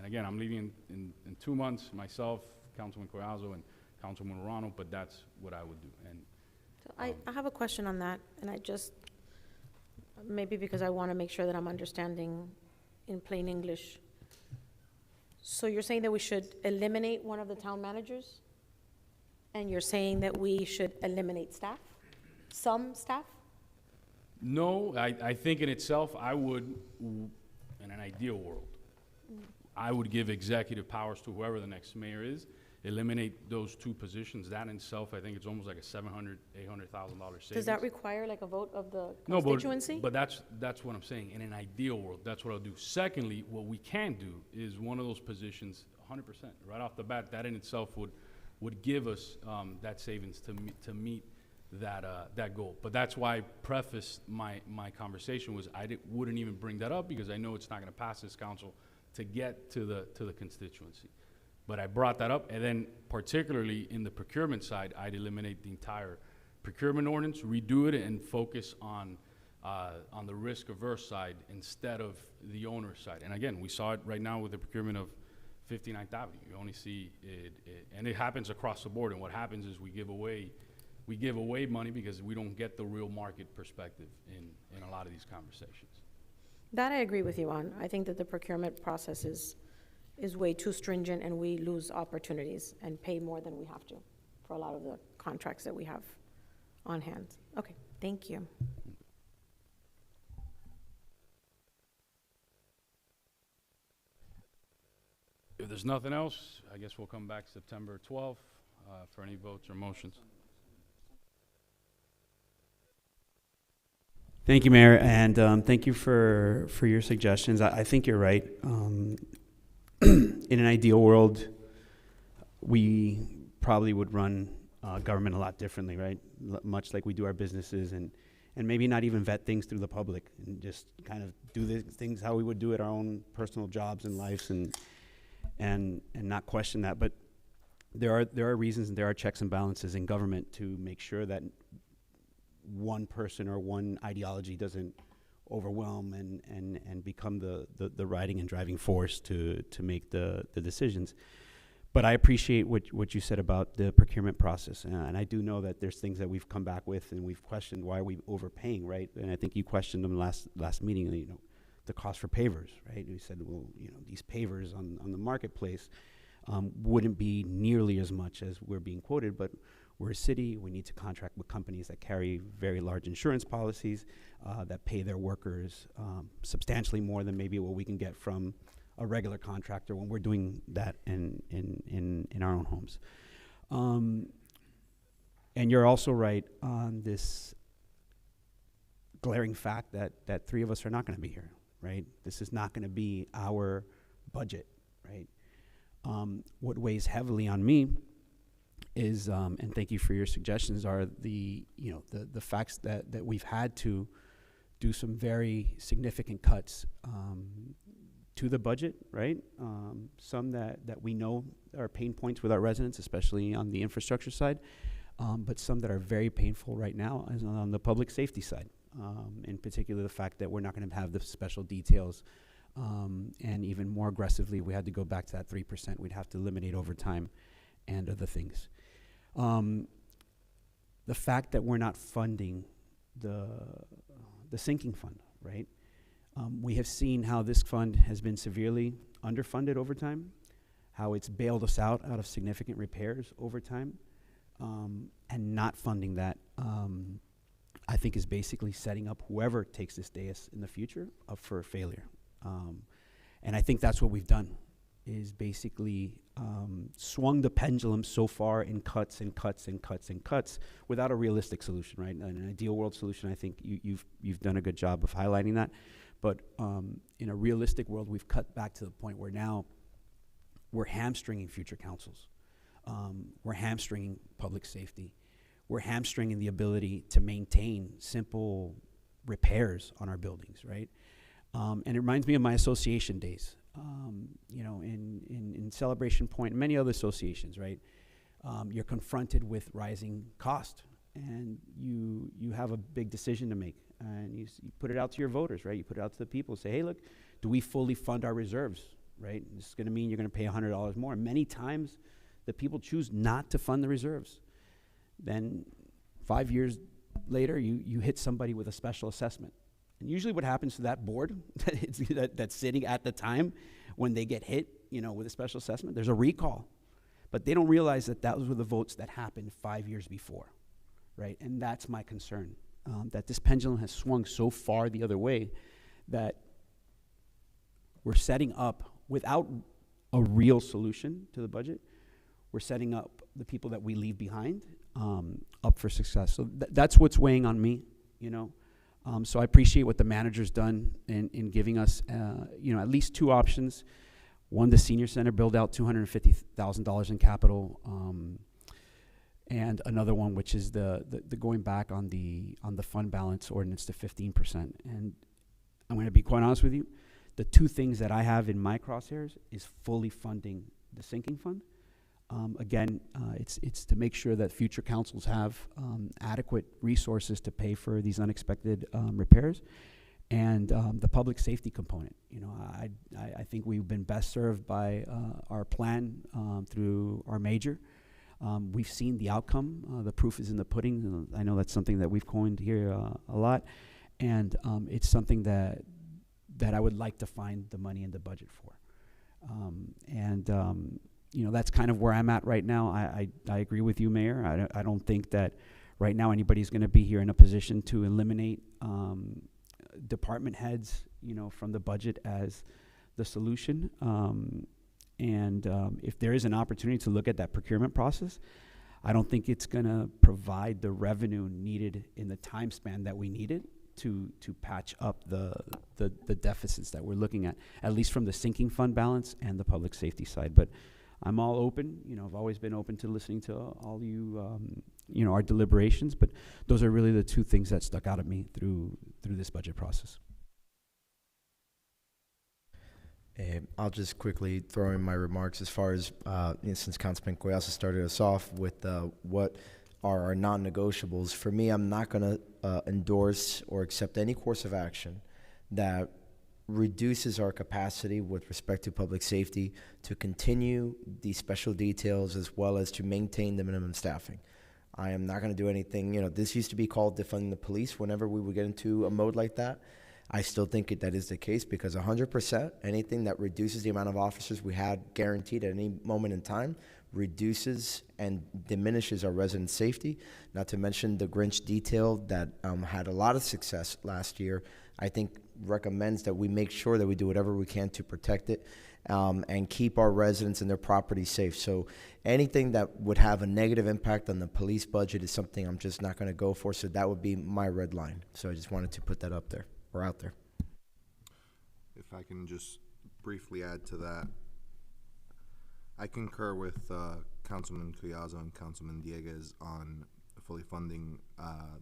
Speaker 5: again, I'm leaving in 2 months, myself, Councilman Collazo, and Councilman Morano, but that's what I would do. And
Speaker 6: So I have a question on that, and I just, maybe because I want to make sure that I'm understanding in plain English. So you're saying that we should eliminate one of the town managers? And you're saying that we should eliminate staff? Some staff?
Speaker 5: no, I think in itself, I would, in an ideal world, I would give executive powers to whoever the next mayor is, eliminate those 2 positions. That in itself, I think it's almost like a $700,000, $800,000 savings.
Speaker 6: Does that require like a vote of the
Speaker 5: No,
Speaker 6: constituency?
Speaker 5: but that's what I'm saying. In an ideal world, that's what I'll do. Secondly, what we can do is one of those positions, 100%, right off the bat, that in itself would give us that savings to meet that goal. But that's why I prefaced my conversation was wouldn't even bring that up because I know it's not going to pass this council to get to the constituency. But I brought that up, and then particularly in the procurement side, I'd eliminate the entire procurement ordinance, redo it, and focus on the risk-averse side instead of the owner side. And again, we saw it right now with the procurement of 59th Avenue. You only see it, and it happens across the board. And what happens is we give away money because we don't get the real market perspective in a lot of these conversations.
Speaker 6: That I agree with you on. I think that the procurement process is way too stringent, and we lose opportunities and pay more than we have to for a lot of the contracts that we have on hand. Okay, thank you.
Speaker 5: If there's nothing else, I guess we'll come back September 12th for any votes or motions.
Speaker 1: Thank you, Mayor, and thank you for your suggestions. I think you're right. In an ideal world, we probably would run government a lot differently, right? Much like we do our businesses, and maybe not even vet things through the public, and just kind of do the things how we would do at our own personal jobs and lives, and not question that. But there are reasons and there are checks and balances in government to make sure that one person or one ideology doesn't overwhelm and become the riding and driving force to make the decisions. But I appreciate what you said about the procurement process, and I do know that there's things that we've come back with, and we've questioned why are we overpaying, right? And I think you questioned them last meeting, you know, the cost for pavers, right? You said, well, you know, these pavers on the marketplace wouldn't be nearly as much as we're being quoted, but we're a city. We need to contract with companies that carry very large insurance policies that pay their workers substantially more than maybe what we can get from a regular contractor when we're doing that in our own homes. And you're also right on this glaring fact that three of us are not going to be here, right? This is not going to be our budget, right? What weighs heavily on me is, and thank you for your suggestions, are the facts that we've had to do some very significant cuts to the budget, right? Some that we know are pain points with our residents, especially on the infrastructure side, but some that are very painful right now is on the public safety side. In particular, the fact that we're not going to have the special details, and even more aggressively, we had to go back to that 3%. We'd have to eliminate overtime and other things. The fact that we're not funding the sinking fund, right? We have seen how this fund has been severely underfunded over time, how it's bailed us out of significant repairs over time, and not funding that, I think is basically setting up whoever takes this dais in the future up for failure. And I think that's what we've done, is basically swung the pendulum so far in cuts and cuts and cuts and cuts without a realistic solution, right? An ideal world solution, I think you've done a good job of highlighting that. But in a realistic world, we've cut back to the point where now we're hamstringing future councils. We're hamstringing public safety. We're hamstringing the ability to maintain simple repairs on our buildings, right? And it reminds me of my association days. You know, in Celebration Point and many other associations, right? You're confronted with rising cost, and you have a big decision to make. And you put it out to your voters, right? You put it out to the people, say, hey, look, do we fully fund our reserves, right? This is going to mean you're going to pay $100 more. Many times, the people choose not to fund the reserves. Then 5 years later, you hit somebody with a special assessment. And usually what happens to that board that's sitting at the time when they get hit, you know, with a special assessment, there's a recall. But they don't realize that those were the votes that happened 5 years before, right? And that's my concern. That this pendulum has swung so far the other way that we're setting up, without a real solution to the budget, we're setting up the people that we leave behind up for success. So that's what's weighing on me, you know. So I appreciate what the manager's done in giving us, you know, at least two options. One, the senior center, build out $250,000 in capital, and another one, which is the going back on the fund balance ordinance to 15%. And I'm going to be quite honest with you, the two things that I have in my crosshairs is fully funding the sinking fund. Again, it's to make sure that future councils have adequate resources to pay for these unexpected repairs, and the public safety component. You know, I think we've been best served by our plan through our major. We've seen the outcome. The proof is in the pudding. I know that's something that we've coined here a lot, and it's something that I would like to find the money in the budget for. You know, that's kind of where I'm at right now. I agree with you, Mayor. I don't think that right now anybody's going to be here in a position to eliminate department heads, you know, from the budget as the solution. If there is an opportunity to look at that procurement process, I don't think it's going to provide the revenue needed in the time span that we needed to patch up the deficits that we're looking at least from the sinking fund balance and the public safety side. But I'm all open. You know, I've always been open to listening to all you, you know, our deliberations. But those are really the two things that stuck out at me through this budget process.
Speaker 2: I'll just quickly throw in my remarks as far as, since Councilman Collazo started us off with what are our non-negotiables. For me, I'm not going to endorse or accept any course of action that reduces our capacity with respect to public safety to continue these special details as well as to maintain the minimum staffing. I am not going to do anything, this used to be called defunding the police whenever we would get into a mode like that. I still think that is the case because 100%, anything that reduces the amount of officers we had guaranteed at any moment in time reduces and diminishes our residents' safety. Not to mention the Grinch detail that had a lot of success last year, I think recommends that we make sure that we do whatever we can to protect it and keep our residents and their property safe. So anything that would have a negative impact on the police budget is something I'm just not going to go for. So that would be my red line. So I just wanted to put that up there or out there.
Speaker 8: If I can just briefly add to that, I concur with Councilman Cuyazo and Councilman Dieguez on fully funding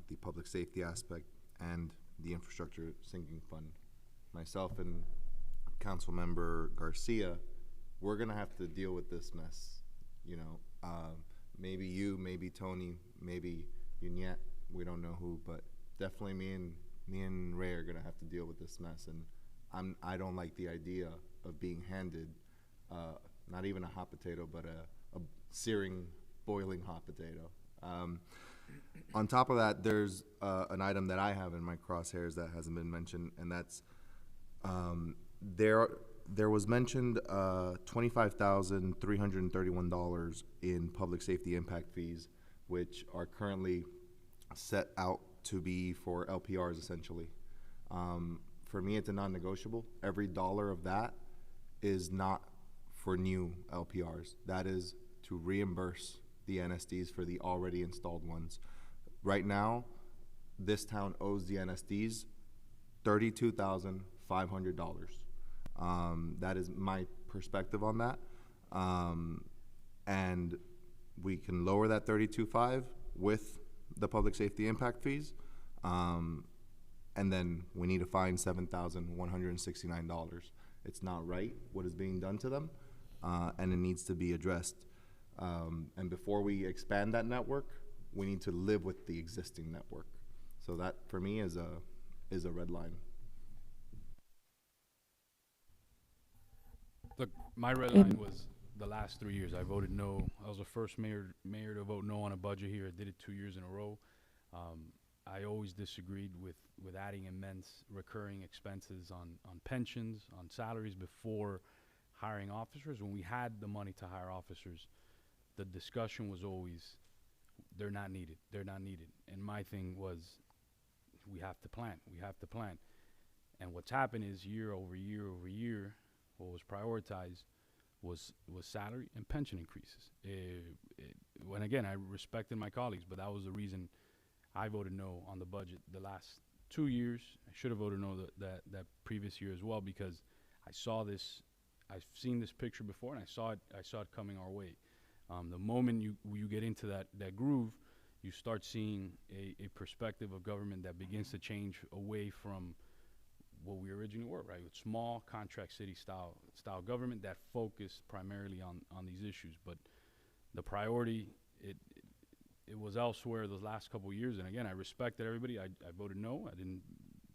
Speaker 8: the public safety aspect and the infrastructure sinking fund. Myself and Councilmember Garcia, we're gonna have to deal with this mess. Maybe you, maybe Tony, maybe Yuniette, we don't know who, but definitely me and Ray are gonna have to deal with this mess. And I don't like the idea of being handed not even a hot potato, but a searing, boiling hot potato. On top of that, there's an item that I have in my crosshairs that hasn't been mentioned, and that's there was mentioned $25,331 in public safety impact fees, which are currently set out to be for LPRs essentially. For me, it's a non-negotiable. Every dollar of that is not for new LPRs. That is to reimburse the NSDs for the already installed ones. Right now, this town owes the NSDs $32,500. That is my perspective on that. And we can lower that $32,500 with the public safety impact fees. And then we need to find $7,169. It's not right what is being done to them, and it needs to be addressed. And before we expand that network, we need to live with the existing network. So that, for me, is a red line.
Speaker 5: Look, my red line was the last 3 years. I voted no. I was the first mayor to vote no on a budget here. I did it 2 years in a row. I always disagreed with adding immense recurring expenses on pensions, on salaries before hiring officers. When we had the money to hire officers, the discussion was always, they're not needed. They're not needed. And my thing was, we have to plan. We have to plan. And what's happened is year over year over year, what was prioritized was salary and pension increases. When again, I respected my colleagues, but that was the reason I voted no on the budget the last 2 years. I should have voted no that previous year as well, because I saw this. I've seen this picture before, and I saw it coming our way. The moment you get into that groove, you start seeing a perspective of government that begins to change away from what we originally were, right? With small contract city style government that focused primarily on these issues. But the priority, it was elsewhere those last couple of years. And again, I respected everybody. I voted no. I didn't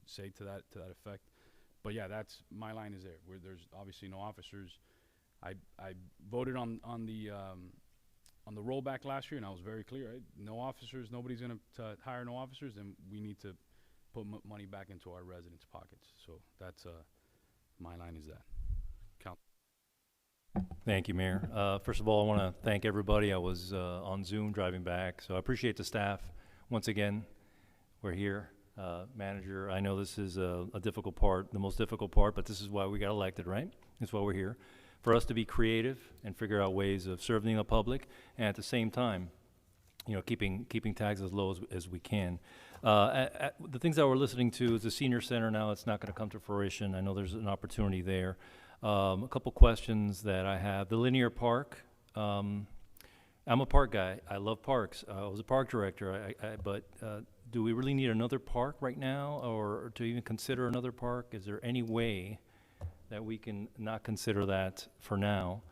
Speaker 5: say to that effect. But yeah, that's my line is there. Where there's obviously no officers. I voted on the rollback last year, and I was very clear. Right? No officers. Nobody's going to hire no officers, and we need to put money back into our residents' pockets. So that's my line is that. Count.
Speaker 9: Thank you, Mayor. First of all, I want to thank everybody. I was on Zoom driving back, so I appreciate the staff. Once again, we're here. Manager, I know this is a difficult part, the most difficult part, but this is why we got elected, right? That's why we're here. For us to be creative and figure out ways of serving the public, and at the same time, keeping taxes as low as we can. The things that we're listening to is the senior center now. It's not going to come to fruition. I know there's an opportunity there. A couple questions that I have. The linear park. I'm a park guy. I love parks. I was a park director. But do we really need another park right now, or to even consider another park? Is there any way that we can not consider that for now?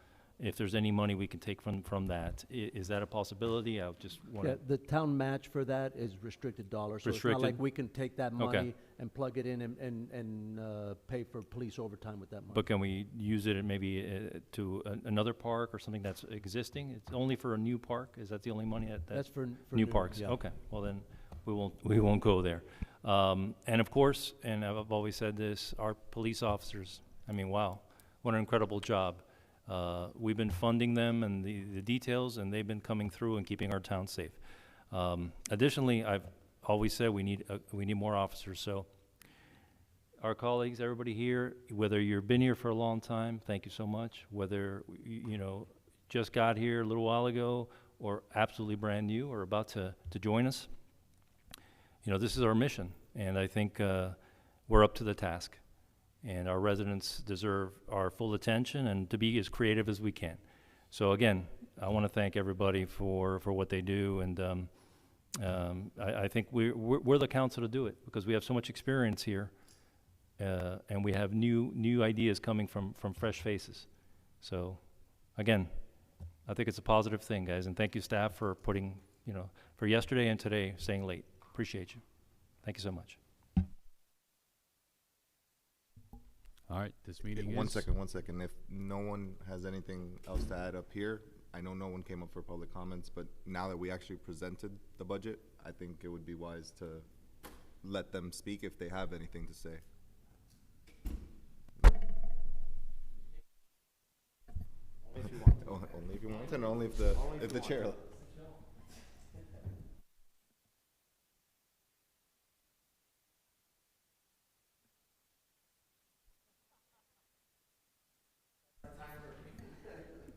Speaker 9: if there's any money we can take from that. Is that a possibility? I just want
Speaker 4: Yeah,
Speaker 9: to,
Speaker 4: the town match for that is restricted dollars. So it's not like
Speaker 9: Restricted?
Speaker 4: we can take that
Speaker 9: Okay.
Speaker 4: money and plug it in and pay for police overtime with that money.
Speaker 9: but can we use it maybe to another park or something that's existing? It's only for a new park? Is that the only money
Speaker 4: That's
Speaker 9: that's
Speaker 4: for
Speaker 9: new parks?
Speaker 4: yeah.
Speaker 9: Okay, well then, we won't go there. And of course, and I've always said this, our police officers, I mean, wow, what an incredible job. We've been funding them and the details, and they've been coming through and keeping our town safe. Additionally, I've always said we need more officers, so our colleagues, everybody here, whether you've been here for a long time, thank you so much. Whether, you know, just got here a little while ago or absolutely brand new or about to join us, you know, this is our mission, and I think we're up to the task. And our residents deserve our full attention and to be as creative as we can. So again, I want to thank everybody for what they do, and I think we're the council to do it because we have so much experience here, and we have new ideas coming from fresh faces. So again, I think it's a positive thing, guys, and thank you, staff, for putting, you know, for yesterday and today, staying late. Appreciate you. Thank you so much.
Speaker 5: All right, this meeting is.
Speaker 8: One second. If no one has anything else to add up here, I know no one came up for public comments, but now that we actually presented the budget, I think it would be wise to let them speak if they have anything to say. Only if you want, and only if the chair.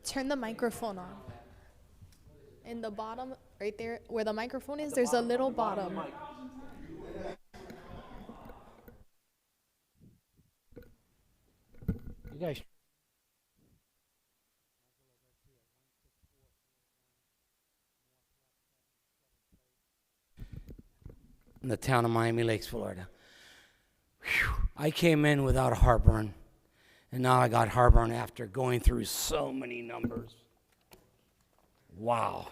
Speaker 3: Turn the microphone on. In the bottom, right there, where the microphone is, there's a little bottom.
Speaker 10: You guys. In the town of Miami Lakes, Florida. Whew. I came in without a heartburn, and now I got heartburn after going through so many numbers. Wow.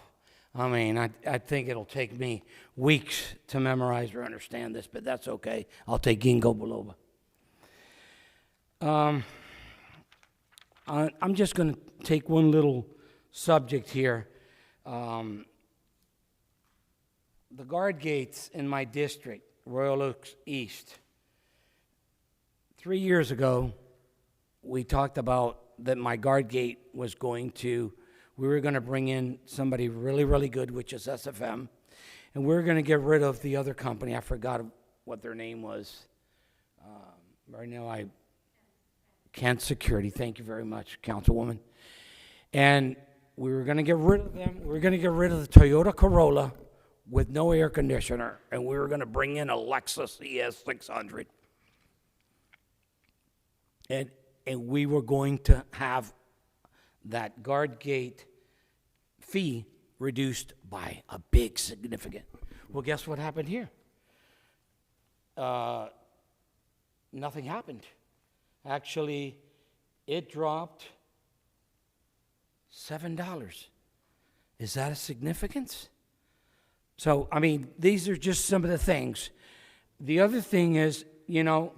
Speaker 10: I mean, I think it'll take me weeks to memorize or understand this, but that's okay. I'll take ginkgo biloba. I'm just going to take one little subject here. The guard gates in my district, Royal Oaks East. 3 years ago, we talked about that my guard gate was we were going to bring in somebody really, really good, which is SFM, and we were going to get rid of the other company. I forgot what their name was. Right now, Kent Security. Thank you very much, Councilwoman. And we were going to get rid of them. We were going to get rid of the Toyota Corolla with no air conditioner, and we were going to bring in a Lexus ES600. And we were going to have that guard gate fee reduced by a big significant. Well, guess what happened here? Nothing happened. Actually, it dropped $7. Is that a significance? So, I mean, these are just some of the things. The other thing is, you know,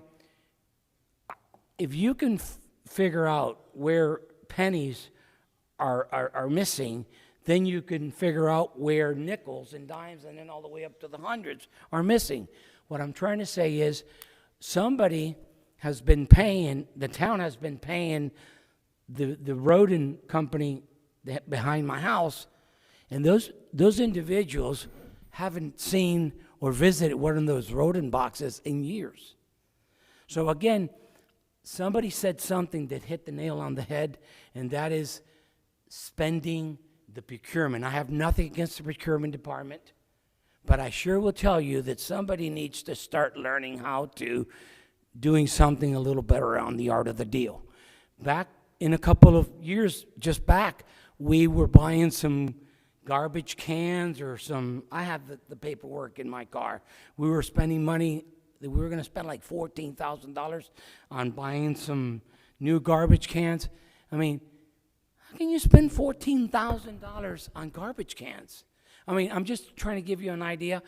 Speaker 10: if you can figure out where pennies are missing, then you can figure out where nickels and dimes and then all the way up to the hundreds are missing. What I'm trying to say is somebody has been paying, the town has been paying the rodent company behind my house, and those individuals haven't seen or visited one of those rodent boxes in years. So again, somebody said something that hit the nail on the head, and that is spending the procurement. I have nothing against the procurement department, but I sure will tell you that somebody needs to start learning how to doing something a little better on the art of the deal. Back in a couple of years, just back, we were buying some garbage cans or I have the paperwork in my car. We were spending money. We were going to spend like $14,000 on buying some new garbage cans. I mean, how can you spend $14,000 on garbage cans? I mean, I'm just trying to give you an idea.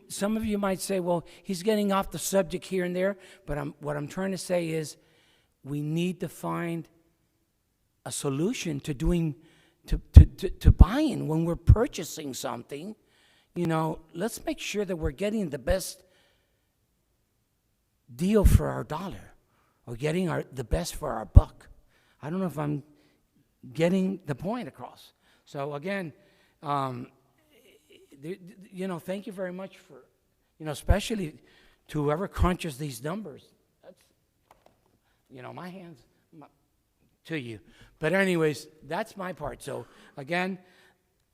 Speaker 10: Some of you might say, well, he's getting off the subject here and there, but what I'm trying to say is we need to find a solution to buying when we're purchasing something. You know, let's make sure that we're getting the best deal for our dollar, or getting the best for our buck. I don't know if I'm getting the point across. So again, you know, thank you very much for, you know, especially to whoever crunches these numbers. That's, you know, my hands to you. But anyways, that's my part. So again,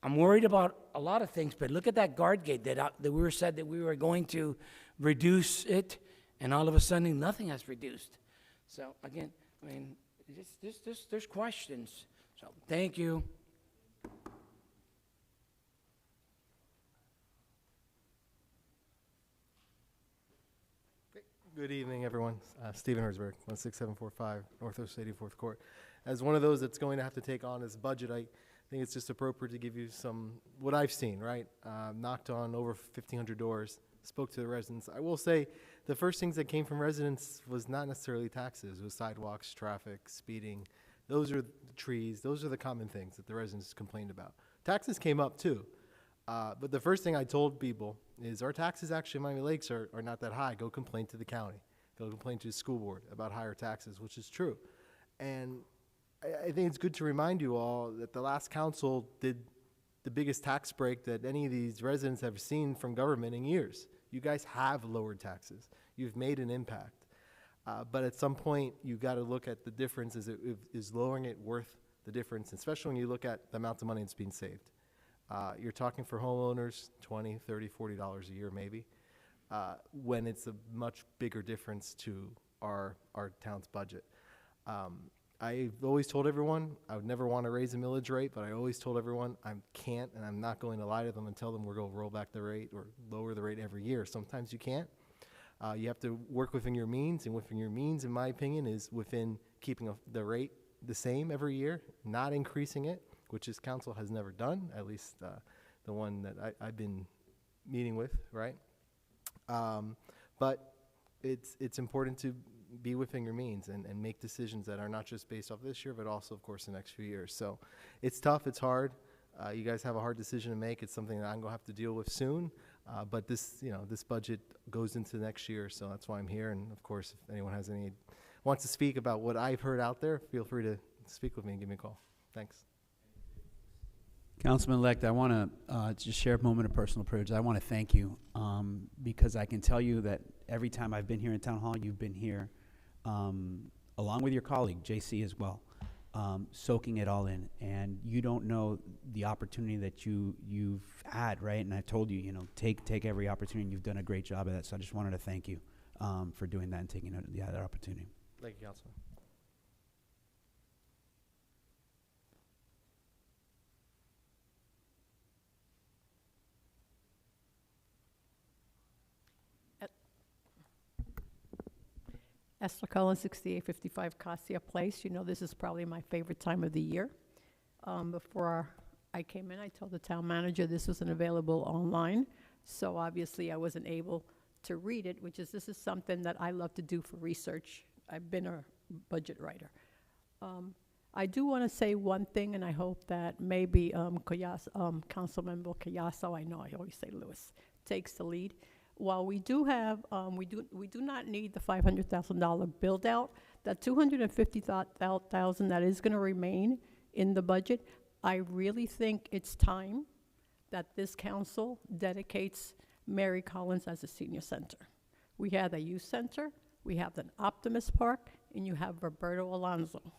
Speaker 10: I'm worried about a lot of things, but look at that guard gate that we were said that we were going to reduce it, and all of a sudden nothing has reduced. So again, I mean, there's questions. So thank you.
Speaker 11: Good evening, everyone. Stephen Herzberg, 16745 Northwest 84th Court. As one of those that's going to have to take on this budget, I think it's just appropriate to give you some, what I've seen, right? Knocked on over 1,500 doors, spoke to the residents. I will say the first things that came from residents was not necessarily taxes. It was sidewalks, traffic, speeding. Those are the trees. Those are the common things that the residents complained about. Taxes came up too. But the first thing I told people is our taxes actually in Miami Lakes are not that high. Go complain to the county. Go complain to the school board about higher taxes, which is true. And I think it's good to remind you all that the last council did the biggest tax break that any of these residents have seen from government in years. You guys have lowered taxes. You've made an impact. But at some point, you've got to look at the difference. Is lowering it worth the difference, especially when you look at the amount of money that's being saved? You're talking for homeowners, $20, $30, $40 a year maybe, when it's a much bigger difference to our town's budget. I've always told everyone I would never want to raise the millage rate, but I always told everyone I can't, and I'm not going to lie to them and tell them we're going to roll back the rate or lower the rate every year. Sometimes you can't. You have to work within your means, and within your means, in my opinion, is within keeping the rate the same every year, not increasing it, which this council has never done, at least the one that I've been meeting with, right? But it's important to be within your means and make decisions that are not just based off this year, but also, of course, the next few years. So it's tough, it's hard. You guys have a hard decision to make. It's something that I'm gonna have to deal with soon. But this budget goes into next year, so that's why I'm here. And of course, if anyone wants to speak about what I've heard out there, feel free to speak with me and give me a call. Thanks.
Speaker 1: Councilman-elect, I want to just share a moment of personal privilege. I want to thank you because I can tell you that every time I've been here in Town Hall, you've been here, along with your colleague, JC as well, soaking it all in. And you don't know the opportunity that you've had, right? And I told you, take every opportunity, and you've done a great job of that. So I just wanted to thank you for doing that and taking that opportunity.
Speaker 11: Thank you, Councilman.
Speaker 12: Esther Cullen, 6855 Cassia Place. You know, this is probably my favorite time of the year. Before I came in, I told the town manager this wasn't available online, so obviously I wasn't able to read it, this is something that I love to do for research. I've been a budget writer. I do want to say one thing, and I hope that maybe Councilmember Collazo, I know I always say Lewis, takes the lead. While we do have, we do not need the $500,000 build out. That $250,000 that is going to remain in the budget, I really think it's time that this council dedicates Mary Collins as a senior center. We have a youth center, we have an Optimist Park, and you have Roberto Alonso.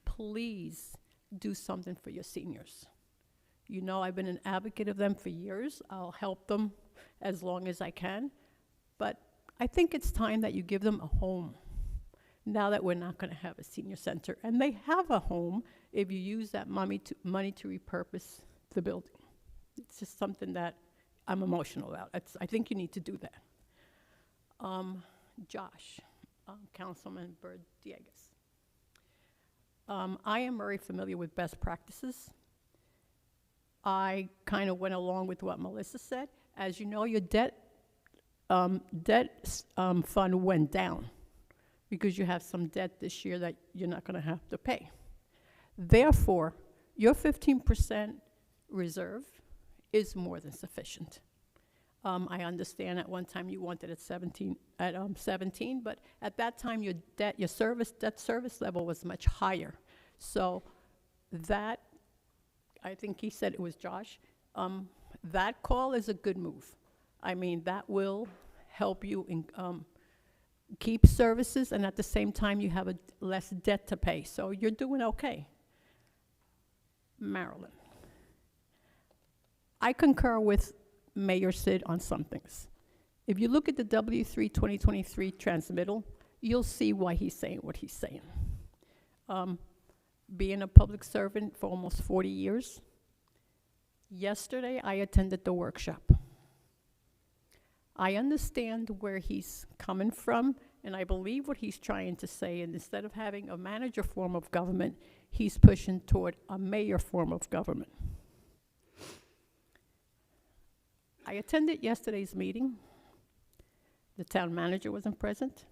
Speaker 12: Please do something for your seniors. You know, I've been an advocate of them for years. I'll help them as long as I can. But I think it's time that you give them a home now that we're not going to have a senior center. And they have a home if you use that money to repurpose the building. It's just something that I'm emotional about. I think you need to do that. Josh, Councilman Bird Dieguez. I am very familiar with best practices. I kind of went along with what Melissa said. As you know, your debt fund went down because you have some debt this year that you're not going to have to pay. Therefore, your 15% reserve is more than sufficient. I understand at one time you wanted it 17, but at that time your debt service level was much higher. So that, I think he said it was Josh, that call is a good move. I mean, that will help you in, keep services, and at the same time you have less debt to pay. So you're doing okay. Marilyn. I concur with Mayor Sid on some things. If you look at the W3 2023 transmittal, you'll see why he's saying what he's saying. Being a public servant for almost 40 years, yesterday I attended the workshop. I understand where he's coming from, and I believe what he's trying to say, and instead of having a manager form of government, he's pushing toward a mayor form of government. I attended yesterday's meeting. The town manager wasn't present.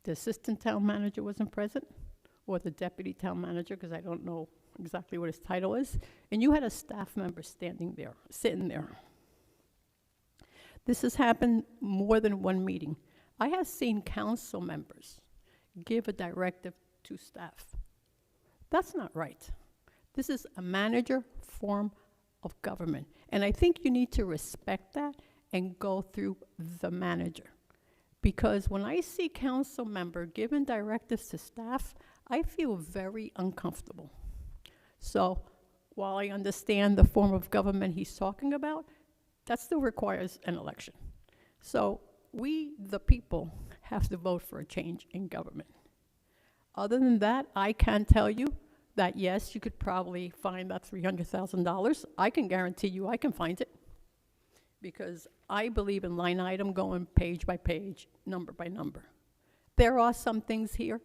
Speaker 12: The assistant town manager wasn't present, or the deputy town manager, because I don't know exactly what his title is. And you had a staff member standing there, sitting there. This has happened more than one meeting. I have seen council members give a directive to staff. That's not right. This is a manager form of government. And I think you need to respect that and go through the manager. Because when I see council member giving directives to staff, I feel very uncomfortable. So while I understand the form of government he's talking about, that still requires an election. So we, the people, have to vote for a change in government. Other than that, I can tell you that yes, you could probably find that $300,000. I can guarantee you I can find it, because I believe in line item going page by page, number by number. There are some things here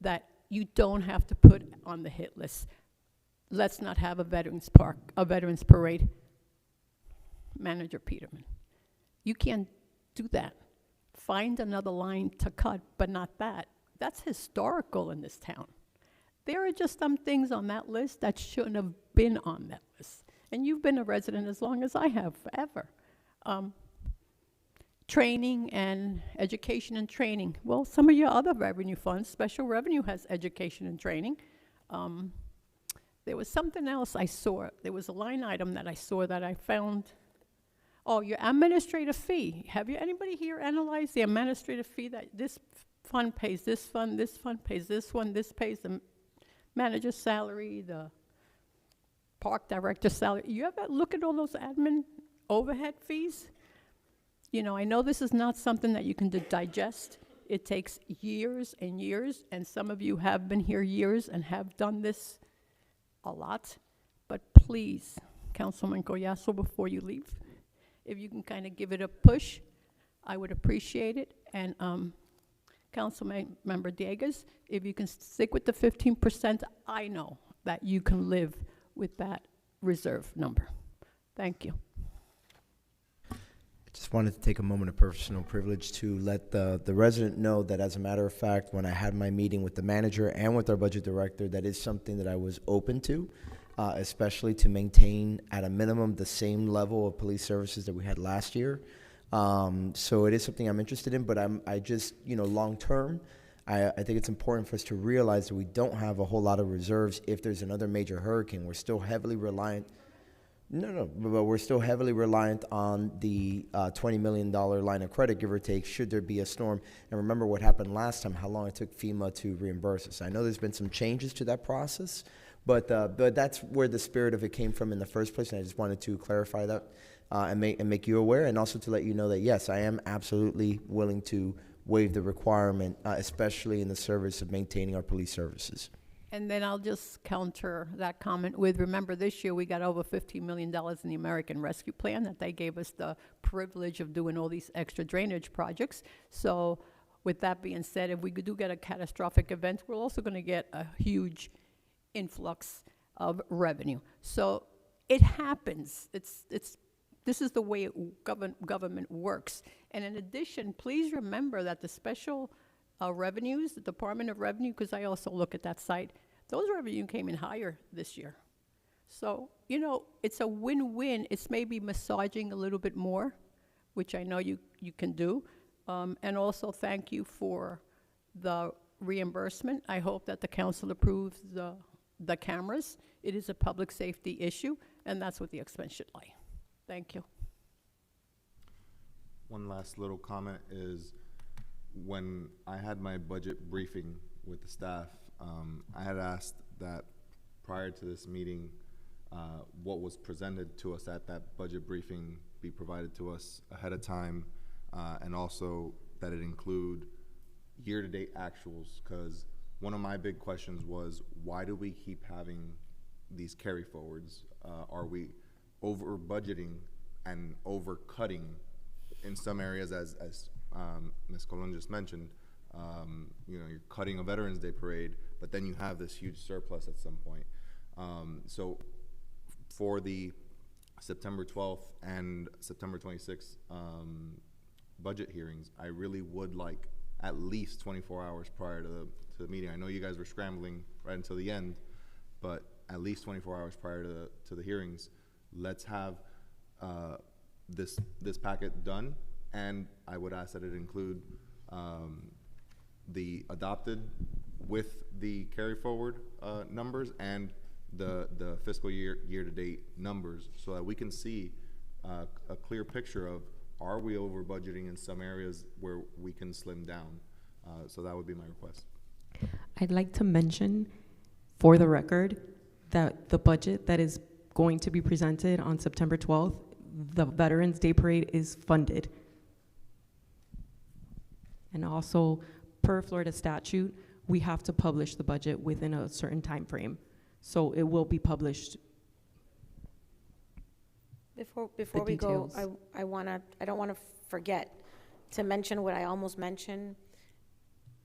Speaker 12: that you don't have to put on the hit list. Let's not have a veterans parade. Manager Peterman, you can't do that. Find another line to cut, but not that. That's historical in this town. There are just some things on that list that shouldn't have been on that list. And you've been a resident as long as I have, forever. Training and education and training. Well, some of your other revenue funds, special revenue has education and training. There was something else I saw. There was a line item that I saw that I found. Oh, your administrative fee. Have you, anybody here analyzed the administrative fee that this fund pays this fund pays this one, this pays the manager's salary, the park director's salary? You ever look at all those admin overhead fees? You know, I know this is not something that you can digest. It takes years and years, and some of you have been here years and have done this a lot. But please, Councilman Collazo, before you leave, if you can kind of give it a push, I would appreciate it. And Councilmember Dieguez, if you can stick with the 15%, I know that you can live with that reserve number. Thank you.
Speaker 2: I just wanted to take a moment of personal privilege to let the resident know that, as a matter of fact, when I had my meeting with the manager and with our budget director, that is something that I was open to, especially to maintain at a minimum the same level of police services that we had last year. So it is something I'm interested in, but I just, you know, long term, I think it's important for us to realize that we don't have a whole lot of reserves if there's another major hurricane. We're still heavily reliant. But we're still heavily reliant on the $20 million line of credit, give or take, should there be a storm. And remember what happened last time, how long it took FEMA to reimburse us. I know there's been some changes to that process, but that's where the spirit of it came from in the first place, and I just wanted to clarify that and make you aware, and also to let you know that, yes, I am absolutely willing to waive the requirement, especially in the service of maintaining our police services.
Speaker 12: And then I'll just counter that comment with, remember this year we got over $15 million in the American Rescue Plan, that they gave us the privilege of doing all these extra drainage projects. So with that being said, if we do get a catastrophic event, we're also going to get a huge influx of revenue. So it happens. This is the way government works. And in addition, please remember that the special revenues, the Department of Revenue, because I also look at that site, those revenue came in higher this year. So, you know, it's a win-win. It's maybe massaging a little bit more, which I know you can do. And also thank you for the reimbursement. I hope that the council approves the cameras. It is a public safety issue, and that's what the expense should lie. Thank you.
Speaker 8: One last little comment is, when I had my budget briefing with the staff, I had asked that prior to this meeting, what was presented to us at that budget briefing be provided to us ahead of time, and also that it include year-to-date actuals, because one of my big questions was, why do we keep having these carry forwards? Are we over budgeting and over cutting in some areas, as Ms. Colon just mentioned? You know, you're cutting a Veterans Day parade, but then you have this huge surplus at some point. So for the September 12th and September 26th budget hearings, I really would like at least 24 hours prior to the meeting. I know you guys were scrambling right until the end, but at least 24 hours prior to the hearings, let's have this packet done. And I would ask that it include the adopted with the carry forward numbers and the fiscal year-to-date numbers, so that we can see a clear picture of, are we over budgeting in some areas where we can slim down? So that would be my request.
Speaker 7: I'd like to mention, for the record, that the budget that is going to be presented on September 12th, the Veterans Day Parade, is funded. And also, per Florida statute, we have to publish the budget within a certain time frame. So it will be published.
Speaker 6: Before we go, I don't wanna forget to mention what I almost mentioned,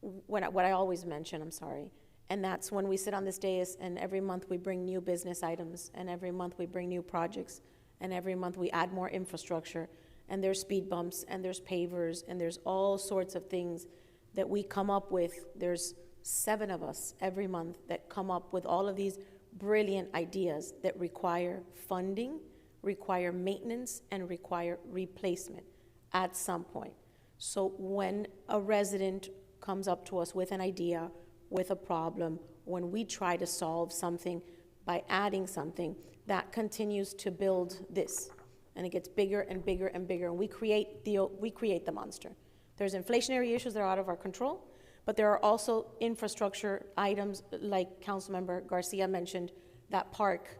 Speaker 6: what I always mention, I'm sorry. And that's when we sit on this dais and every month we bring new business items, and every month we bring new projects, and every month we add more infrastructure, and there's speed bumps, and there's pavers, and there's all sorts of things that we come up with. There's 7 of us every month that come up with all of these brilliant ideas that require funding, require maintenance, and require replacement at some point. So when a resident comes up to us with an idea, with a problem, when we try to solve something by adding something, that continues to build this. And it gets bigger and bigger and bigger, and we create the monster. There's inflationary issues that are out of our control, but there are also infrastructure items, like Councilmember Garcia mentioned, that park.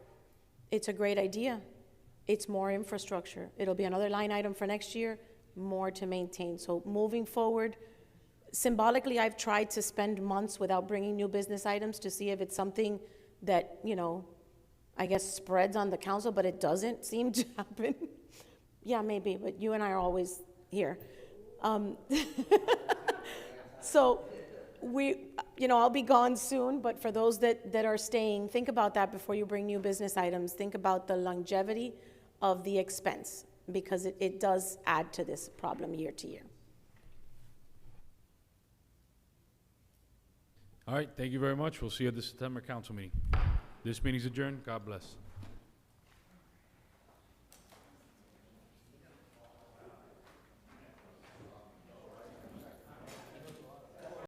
Speaker 6: It's a great idea. It's more infrastructure. It'll be another line item for next year, more to maintain. So moving forward, symbolically, I've tried to spend months without bringing new business items to see if it's something that, you know, I guess spreads on the council, but it doesn't seem to happen. Yeah, maybe, but you and I are always here. So I'll be gone soon, but for those that are staying, think about that before you bring new business items. Think about the longevity of the expense, because it does add to this problem year to year.
Speaker 5: All right, thank you very much. We'll see you at the September council meeting. This meeting's adjourned. God bless.